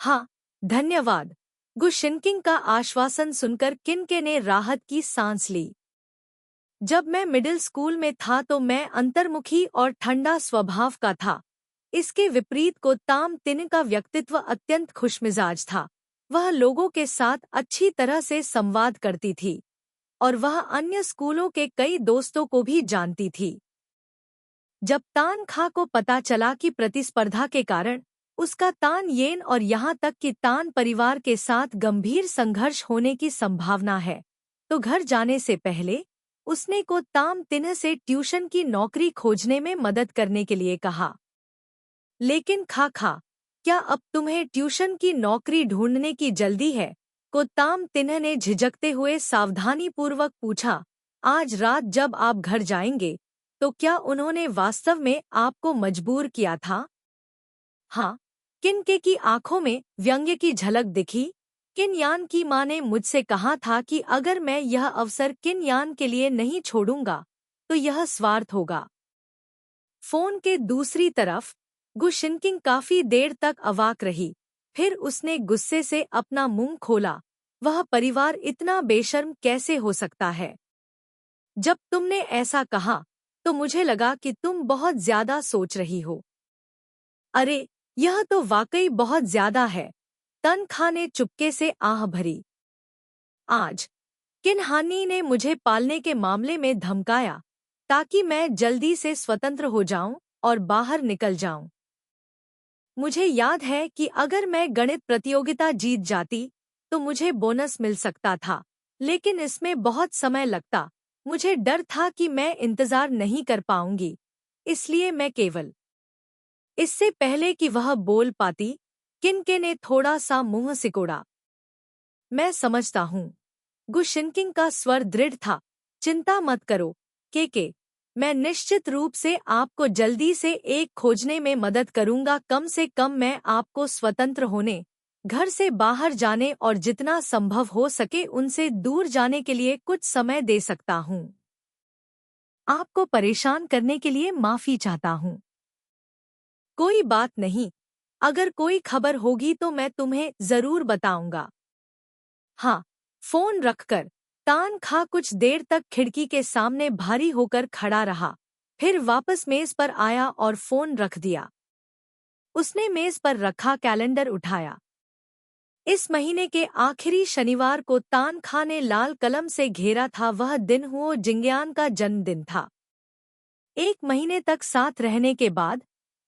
हाँ, धन्यवाद। गु शिनकिंग का आश्वासन सुनकर किनके ने राहत की सांस ली। जब मैं मिडिल स्कूल में था तो मैं अंतर्मुखी और ठंडा स्वभाव का था। इसके विपरीत को ताम तिन का व्यक्तित्व अत्यंत खुशमिजाज था। वह लोगों के साथ अच्छी तरह से संवाद करती थी और वह अन्य स्कूलों के कई दोस्तों को भी जानती थी। जब तान खां को पता चला कि प्रतिस्पर्धा के कारण उसका तान येन और यहाँ तक कि तान परिवार के साथ गंभीर संघर्ष होने की संभावना है, तो घर जाने से पहले उसने को ताम तिन्ह से ट्यूशन की नौकरी खोजने में मदद करने के लिए कहा। लेकिन खा खा, क्या अब तुम्हें ट्यूशन की नौकरी ढूंढने की जल्दी है? को ताम तिन्ह ने झिझकते हुए सावधानीपूर्वक पूछा। आज रात जब आप घर जाएंगे, तो क्या उन्होंने वास्तव में आपको मजबूर किया था? हाँ, किनके की आंखों में व्यंग्य की झलक दिखी। किन यान की माँ ने मुझसे कहा था कि अगर मैं यह अवसर किन यान के लिए नहीं छोड़ूंगा, तो यह स्वार्थ होगा। फोन के दूसरी तरफ गु शिनकिंग काफी देर तक अवाक रही। फिर उसने गुस्से से अपना मुंह खोला। वह परिवार इतना बेशर्म कैसे हो सकता है? जब तुमने ऐसा कहा, तो मुझे लगा कि तुम बहुत ज्यादा सोच रही हो। अरे, यह तो वाकई बहुत ज्यादा है। तन खां ने चुपके से आह भरी। आज किन हानी ने मुझे पालने के मामले में धमकाया ताकि मैं जल्दी से स्वतंत्र हो जाऊं और बाहर निकल जाऊं। मुझे याद है कि अगर मैं गणित प्रतियोगिता जीत जाती तो मुझे बोनस मिल सकता था, लेकिन इसमें बहुत समय लगता। मुझे डर था कि मैं इंतजार नहीं कर पाऊंगी, इसलिए मैं केवल। इससे पहले कि वह बोल पाती, किनके ने थोड़ा सा मुंह सिकोड़ा। मैं समझता हूँ। गु शिनकिंग का स्वर दृढ़ था। चिंता मत करो के, मैं निश्चित रूप से आपको जल्दी से एक खोजने में मदद करूंगा। कम से कम मैं आपको स्वतंत्र होने, घर से बाहर जाने और जितना संभव हो सके उनसे दूर जाने के लिए कुछ समय दे सकता हूँ। आपको परेशान करने के लिए माफी चाहता हूँ। कोई बात नहीं, अगर कोई खबर होगी तो मैं तुम्हें जरूर बताऊंगा। हाँ। फोन रखकर तान खां कुछ देर तक खिड़की के सामने भारी होकर खड़ा रहा, फिर वापस मेज पर आया और फोन रख दिया। उसने मेज पर रखा कैलेंडर उठाया। इस महीने के आखिरी शनिवार को तान खां ने लाल कलम से घेरा था। वह दिन हुओ जिंगयान का जन्मदिन था। 1 महीने तक साथ रहने के बाद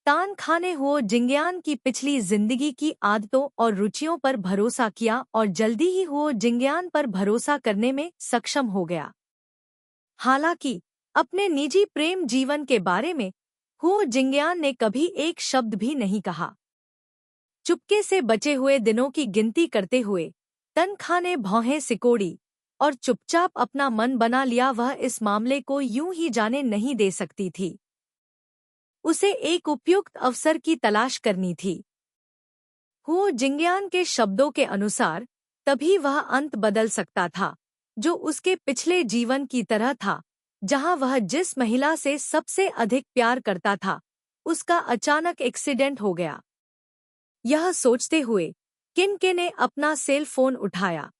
तान खा ने हुओ जिंगयान की पिछली जिंदगी की आदतों और रुचियों पर भरोसा किया और जल्दी ही हुओ जिंगयान पर भरोसा करने में सक्षम हो गया। हालांकि अपने निजी प्रेम जीवन के बारे में हुओ जिंगयान ने कभी एक शब्द भी नहीं कहा। चुपके से बचे हुए दिनों की गिनती करते हुए तन खा ने भौहें सिकोड़ी और चुपचाप अपना मन बना लिया, वह इस मामले को यूं ही जाने नहीं दे सकती थी। उसे एक उपयुक्त अवसर की तलाश करनी थी। हुओ जिंगयान के शब्दों के अनुसार तभी वह अंत बदल सकता था जो उसके पिछले जीवन की तरह था, जहां वह जिस महिला से सबसे अधिक प्यार करता था उसका अचानक एक्सीडेंट हो गया। यह सोचते हुए किनके ने अपना सेल फोन उठाया।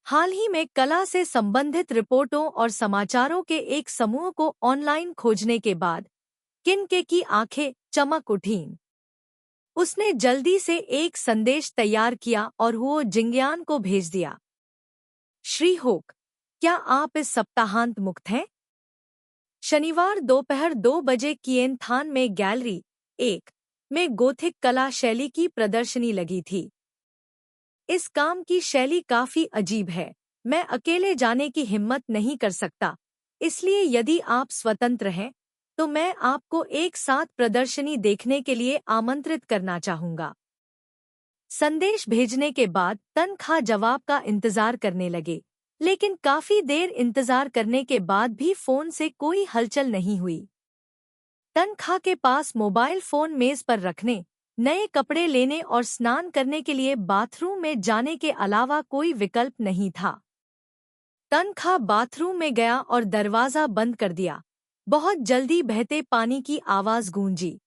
हाल ही में कला से संबंधित रिपोर्टों और समाचारों के एक समूह को ऑनलाइन खोजने के बाद किनके की आंखें चमक उठीं। उसने जल्दी से एक संदेश तैयार किया और हुओ जिंगयान को भेज दिया। श्री होक, क्या आप इस सप्ताहांत मुक्त हैं? शनिवार दोपहर 2 बजे किएनथान में गैलरी 1 में गोथिक कला शैली की प्रदर्शनी लगी थी। इस काम की शैली काफी अजीब है। मैं अकेले जाने की हिम्मत नहीं कर सकता, इसलिए यदि आप स्वतंत्र हैं तो मैं आपको एक साथ प्रदर्शनी देखने के लिए आमंत्रित करना चाहूंगा। संदेश भेजने के बाद तन खा जवाब का इंतजार करने लगे, लेकिन काफी देर इंतजार करने के बाद भी फोन से कोई हलचल नहीं हुई। तन खा के पास मोबाइल फोन मेज पर रखने, नए कपड़े लेने और स्नान करने के लिए बाथरूम में जाने के अलावा कोई विकल्प नहीं था। तन खा बाथरूम में गया और दरवाजा बंद कर दिया। बहुत जल्दी बहते पानी की आवाज गूंजी।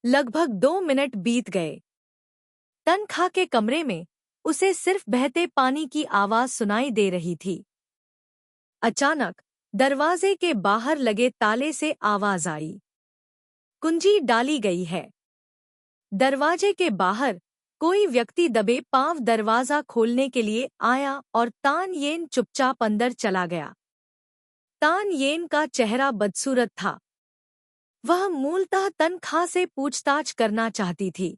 लगभग 2 मिनट बीत गए। तन खा के कमरे में उसे सिर्फ बहते पानी की आवाज सुनाई दे रही थी। अचानक दरवाजे के बाहर लगे ताले से आवाज आई। कुंजी डाली गई है। दरवाजे के बाहर कोई व्यक्ति दबे पांव दरवाजा खोलने के लिए आया और तान येन चुपचाप अंदर चला गया। तान येन का चेहरा बदसूरत था। वह मूलतः तन खा से पूछताछ करना चाहती थी,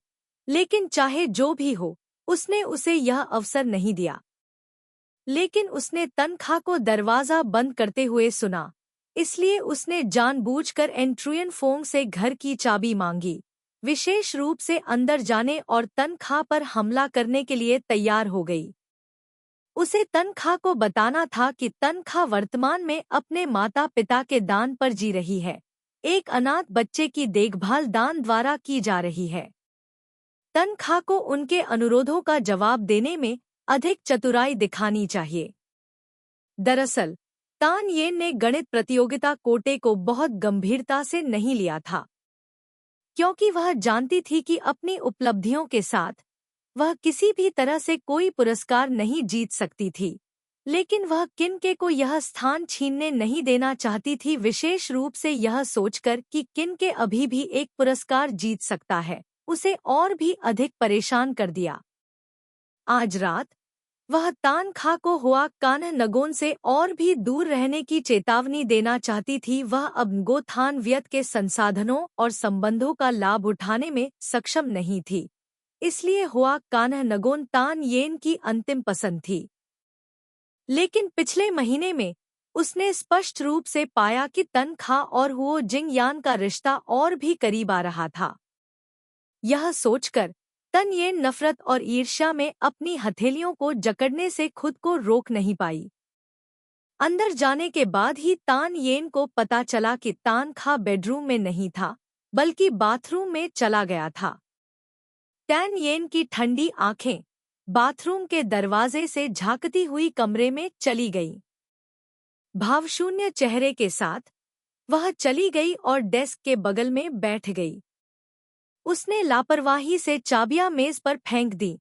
लेकिन चाहे जो भी हो उसने उसे यह अवसर नहीं दिया। लेकिन उसने तन खा को दरवाजा बंद करते हुए सुना, इसलिए उसने जानबूझकर एंट्रुयन फोंग से घर की चाबी मांगी, विशेष रूप से अंदर जाने और तन खा पर हमला करने के लिए तैयार हो गई। उसे तन खा को बताना था कि तन खा वर्तमान में अपने माता पिता के दान पर जी रही है। एक अनाथ बच्चे की देखभाल दान द्वारा की जा रही है। तन खा को उनके अनुरोधों का जवाब देने में अधिक चतुराई दिखानी चाहिए। दरअसल तान येन ने गणित प्रतियोगिता कोटे को बहुत गंभीरता से नहीं लिया था, क्योंकि वह जानती थी कि अपनी उपलब्धियों के साथ वह किसी भी तरह से कोई पुरस्कार नहीं जीत सकती थी। लेकिन वह किनके को यह स्थान छीनने नहीं देना चाहती थी, विशेष रूप से यह सोचकर कि किनके अभी भी एक पुरस्कार जीत सकता है उसे और भी अधिक परेशान कर दिया। आज रात वह तान खा को हुआ कान्ह नगोन से और भी दूर रहने की चेतावनी देना चाहती थी। वह अब गोथान वियत के संसाधनों और संबंधों का लाभ उठाने में सक्षम नहीं थी, इसलिए हुआ कान्ह नगोन तान येन की अंतिम पसंद थी। लेकिन पिछले महीने में उसने स्पष्ट रूप से पाया कि तन खा और हुओ जिंगयान का रिश्ता और भी करीब आ रहा था। यह सोचकर तन येन नफरत और ईर्ष्या में अपनी हथेलियों को जकड़ने से खुद को रोक नहीं पाई। अंदर जाने के बाद ही तान येन को पता चला कि तान खा बेडरूम में नहीं था, बल्कि बाथरूम में चला गया था। तान येन की ठंडी आंखें बाथरूम के दरवाजे से झांकती हुई कमरे में चली गईं। भावशून्य चेहरे के साथ वह चली गई और डेस्क के बगल में बैठ गई। उसने लापरवाही से चाबियां मेज पर फेंक दी,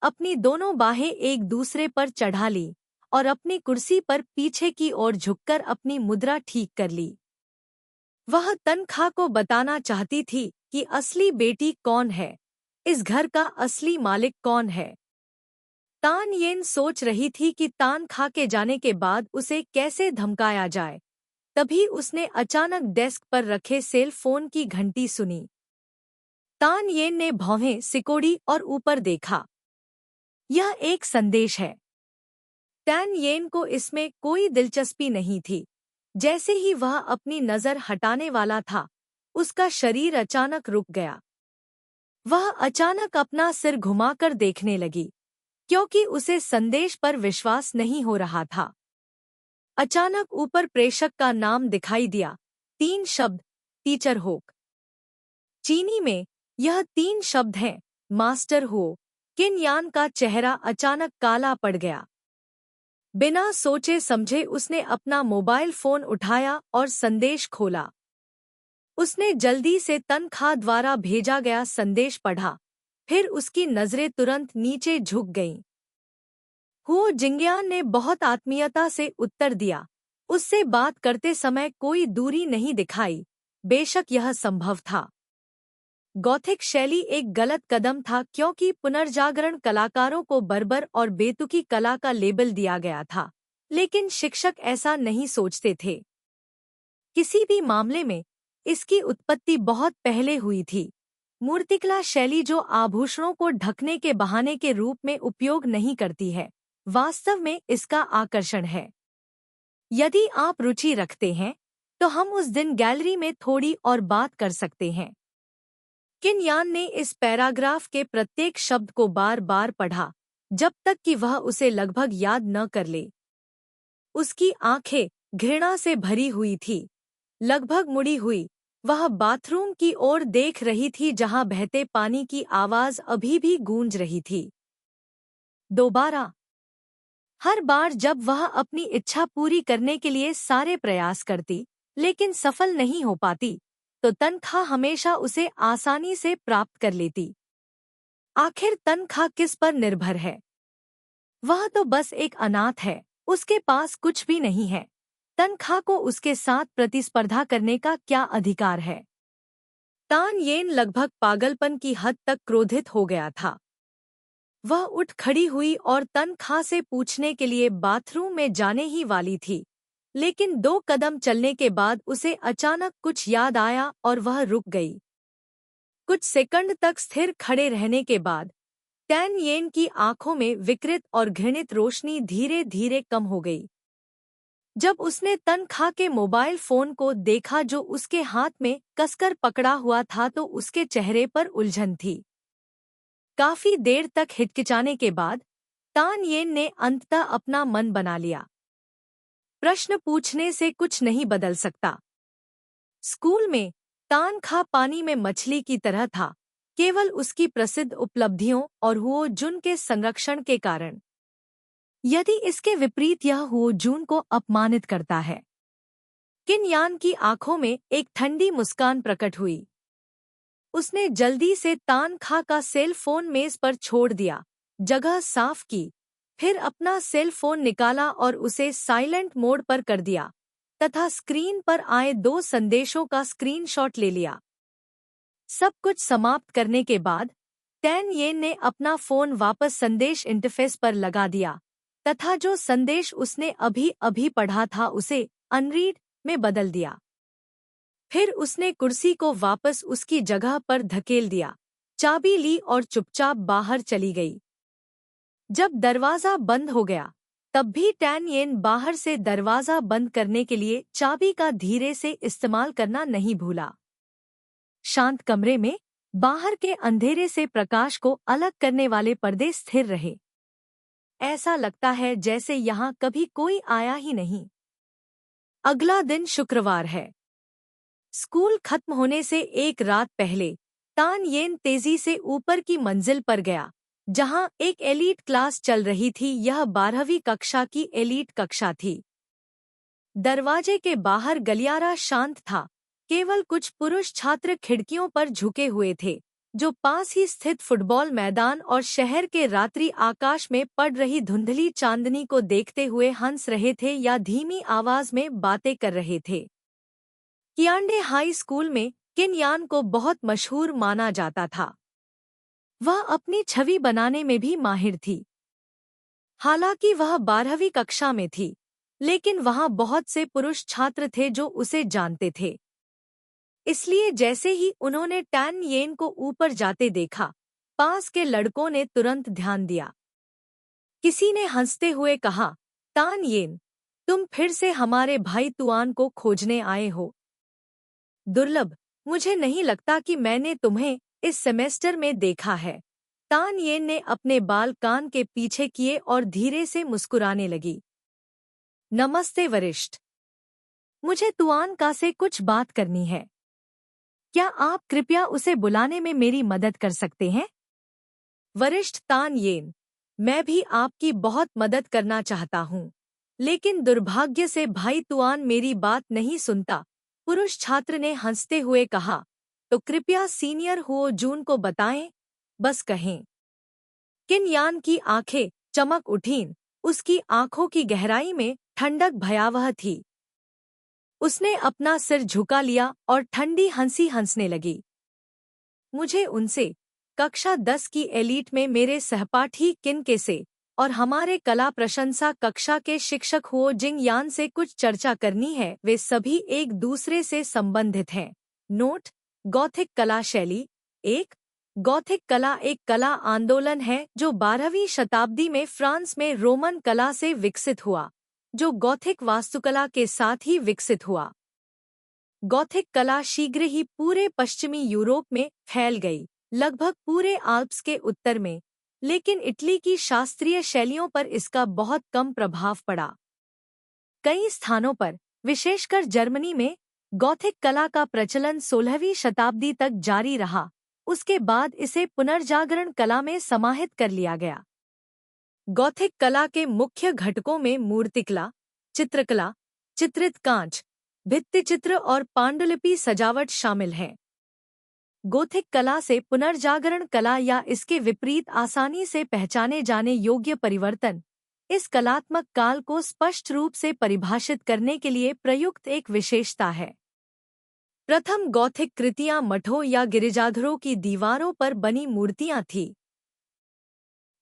अपनी दोनों बाहें एक दूसरे पर चढ़ा ली और अपनी कुर्सी पर पीछे की ओर झुककर अपनी मुद्रा ठीक कर ली। वह तन खा को बताना चाहती थी कि असली बेटी कौन है, इस घर का असली मालिक कौन है। तान येन सोच रही थी कि तान खा के जाने के बाद उसे कैसे धमकाया जाए, तभी उसने अचानक डेस्क पर रखे सेल फोन की घंटी सुनी। तान येन ने भौहें सिकोड़ी और ऊपर देखा। यह एक संदेश है। टैन येन को इसमें कोई दिलचस्पी नहीं थी। जैसे ही वह अपनी नजर हटाने वाला था, उसका शरीर अचानक रुक गया। वह अचानक अपना सिर घुमाकर देखने लगी, क्योंकि उसे संदेश पर विश्वास नहीं हो रहा था। अचानक ऊपर प्रेषक का नाम दिखाई दिया। 3 शब्द, टीचर होक। चीनी में यह 3 शब्द हैं, मास्टर हो। किन यान का चेहरा अचानक काला पड़ गया। बिना सोचे समझे उसने अपना मोबाइल फोन उठाया और संदेश खोला। उसने जल्दी से तनख्वाह द्वारा भेजा गया संदेश पढ़ा, फिर उसकी नजरें तुरंत नीचे झुक गईं। हुओ जिंगयान ने बहुत आत्मीयता से उत्तर दिया। उससे बात करते समय कोई दूरी नहीं दिखाई, बेशक यह संभव था। गॉथिक शैली एक गलत कदम था क्योंकि पुनर्जागरण कलाकारों को बर्बर और बेतुकी कला का लेबल दिया गया था, लेकिन शिक्षक ऐसा नहीं सोचते थे। किसी भी मामले में इसकी उत्पत्ति बहुत पहले हुई थी। मूर्तिकला शैली जो आभूषणों को ढकने के बहाने के रूप में उपयोग नहीं करती है, वास्तव में इसका आकर्षण है। यदि आप रुचि रखते हैं तो हम उस दिन गैलरी में थोड़ी और बात कर सकते हैं। किन यान ने इस पैराग्राफ के प्रत्येक शब्द को बार बार पढ़ा, जब तक कि वह उसे लगभग याद न कर ले। उसकी आंखें घृणा से भरी हुई थी। लगभग मुड़ी हुई, वह बाथरूम की ओर देख रही थी जहां बहते पानी की आवाज अभी भी गूंज रही थी। दोबारा। हर बार जब वह अपनी इच्छा पूरी करने के लिए सारे प्रयास करती, लेकिन सफल नहीं हो पाती, तो तनख्वाह हमेशा उसे आसानी से प्राप्त कर लेती। आखिर तनख्वाह किस पर निर्भर है? वह तो बस एक अनाथ है, उसके पास कुछ भी नहीं है। तनख्वाह को उसके साथ प्रतिस्पर्धा करने का क्या अधिकार है? तान येन लगभग पागलपन की हद तक क्रोधित हो गया था। वह उठ खड़ी हुई और तनख्वाह से पूछने के लिए बाथरूम में जाने ही वाली थी, लेकिन 2 कदम चलने के बाद उसे अचानक कुछ याद आया और वह रुक गई। कुछ सेकंड तक स्थिर खड़े रहने के बाद टैन येन की आंखों में विकृत और घृणित रोशनी धीरे धीरे कम हो गई। जब उसने तनख्वाह के मोबाइल फोन को देखा जो उसके हाथ में कसकर पकड़ा हुआ था, तो उसके चेहरे पर उलझन थी। काफी देर तक हिचकिचाने के बाद तान येन ने अंततः अपना मन बना लिया। प्रश्न पूछने से कुछ नहीं बदल सकता। स्कूल में तनख्वाह पानी में मछली की तरह था, केवल उसकी प्रसिद्ध उपलब्धियों और हुओ जुन के संरक्षण के कारण। यदि इसके विपरीत यह हुओ जुन को अपमानित करता है। किन यान की आंखों में एक ठंडी मुस्कान प्रकट हुई। उसने जल्दी से तनख्वाह का सेल फोन मेज पर छोड़ दिया, जगह साफ की, फिर अपना सेल फोन निकाला और उसे साइलेंट मोड पर कर दिया तथा स्क्रीन पर आए 2 संदेशों का स्क्रीनशॉट ले लिया। सब कुछ समाप्त करने के बाद टैन येन ने अपना फोन वापस संदेश इंटरफेस पर लगा दिया तथा जो संदेश उसने अभी अभी पढ़ा था उसे अनरीड में बदल दिया। फिर उसने कुर्सी को वापस उसकी जगह पर धकेल दिया, चाबी ली और चुपचाप बाहर चली गई। जब दरवाजा बंद हो गया, तब भी टैन येन बाहर से दरवाजा बंद करने के लिए चाबी का धीरे से इस्तेमाल करना नहीं भूला। शांत कमरे में बाहर के अंधेरे से प्रकाश को अलग करने वाले पर्दे स्थिर रहे। ऐसा लगता है जैसे यहाँ कभी कोई आया ही नहीं। अगला दिन शुक्रवार है। स्कूल खत्म होने से एक रात पहले तान येन तेजी से ऊपर की मंजिल पर गया, जहां एक एलीट क्लास चल रही थी। यह 12वीं कक्षा की एलीट कक्षा थी। दरवाजे के बाहर गलियारा शांत था, केवल कुछ पुरुष छात्र खिड़कियों पर झुके हुए थे, जो पास ही स्थित फुटबॉल मैदान और शहर के रात्रि आकाश में पड़ रही धुंधली चांदनी को देखते हुए हंस रहे थे या धीमी आवाज में बातें कर रहे थे। कियांडे हाई स्कूल में किन यान को बहुत मशहूर माना जाता था। वह अपनी छवि बनाने में भी माहिर थी। हालांकि वह 12वीं कक्षा में थी, लेकिन वहां बहुत से पुरुष छात्र थे जो उसे जानते थे। इसलिए जैसे ही उन्होंने टैन येन को ऊपर जाते देखा, पास के लड़कों ने तुरंत ध्यान दिया। किसी ने हंसते हुए कहा, तान येन, तुम फिर से हमारे भाई तुआन को खोजने आए हो। दुर्लभ, मुझे नहीं लगता कि मैंने तुम्हें इस सेमेस्टर में देखा है। तान येन ने अपने बाल कान के पीछे किए और धीरे से मुस्कुराने लगी। नमस्ते वरिष्ठ, मुझे तुआन का से कुछ बात करनी है। क्या आप कृपया उसे बुलाने में मेरी मदद कर सकते हैं? वरिष्ठ तान येन, मैं भी आपकी बहुत मदद करना चाहता हूँ, लेकिन दुर्भाग्य से भाई तुआन मेरी बात नहीं सुनता। पुरुष छात्र ने हंसते हुए कहा, तो कृपया सीनियर हुओ जून को बताएं, बस कहें। किन यान की आंखें चमक उठीं, उसकी आंखों की गहराई में ठंडक भयावह थी। उसने अपना सिर झुका लिया और ठंडी हंसी हंसने लगी। मुझे उनसे, कक्षा 10 की एलीट में मेरे सहपाठी किन के से और हमारे कला प्रशंसा कक्षा के शिक्षक हुओ जिंग यान से कुछ चर्चा करनी है। वे सभी एक दूसरे से संबंधित हैं। नोट: गॉथिक कला शैली। एक, गॉथिक कला एक कला आंदोलन है जो 12वीं शताब्दी में फ्रांस में रोमन कला से विकसित हुआ, जो गॉथिक वास्तुकला के साथ ही विकसित हुआ। गॉथिक कला शीघ्र ही पूरे पश्चिमी यूरोप में फैल गई, लगभग पूरे आल्प्स के उत्तर में, लेकिन इटली की शास्त्रीय शैलियों पर इसका बहुत कम प्रभाव पड़ा। कई स्थानों पर, विशेषकर जर्मनी में, गॉथिक कला का प्रचलन 16वीं शताब्दी तक जारी रहा। उसके बाद इसे पुनर्जागरण कला में समाहित कर लिया गया। गॉथिक कला के मुख्य घटकों में मूर्तिकला, चित्रकला, चित्रित कांच, भित्तिचित्र और पांडुलिपि सजावट शामिल है। गोथिक कला से पुनर्जागरण कला या इसके विपरीत आसानी से पहचाने जाने योग्य परिवर्तन, इस कलात्मक काल को स्पष्ट रूप से परिभाषित करने के लिए प्रयुक्त एक विशेषता है। प्रथम गॉथिक कृतियां मठों या गिरिजाघरों की दीवारों पर बनी मूर्तियां थीं।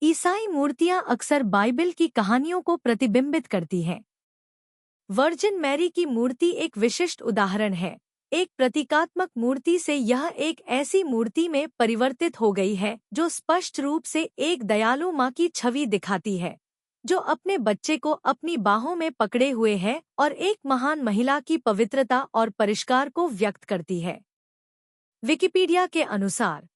ईसाई मूर्तियां अक्सर बाइबिल की कहानियों को प्रतिबिंबित करती हैं। वर्जिन मैरी की मूर्ति एक विशिष्ट उदाहरण है। एक प्रतीकात्मक मूर्ति से यह एक ऐसी मूर्ति में परिवर्तित हो गई है जो स्पष्ट रूप से एक दयालु माँ की छवि दिखाती है, जो अपने बच्चे को अपनी बाहों में पकड़े हुए है और एक महान महिला की पवित्रता और परिष्कार को व्यक्त करती है। विकिपीडिया के अनुसार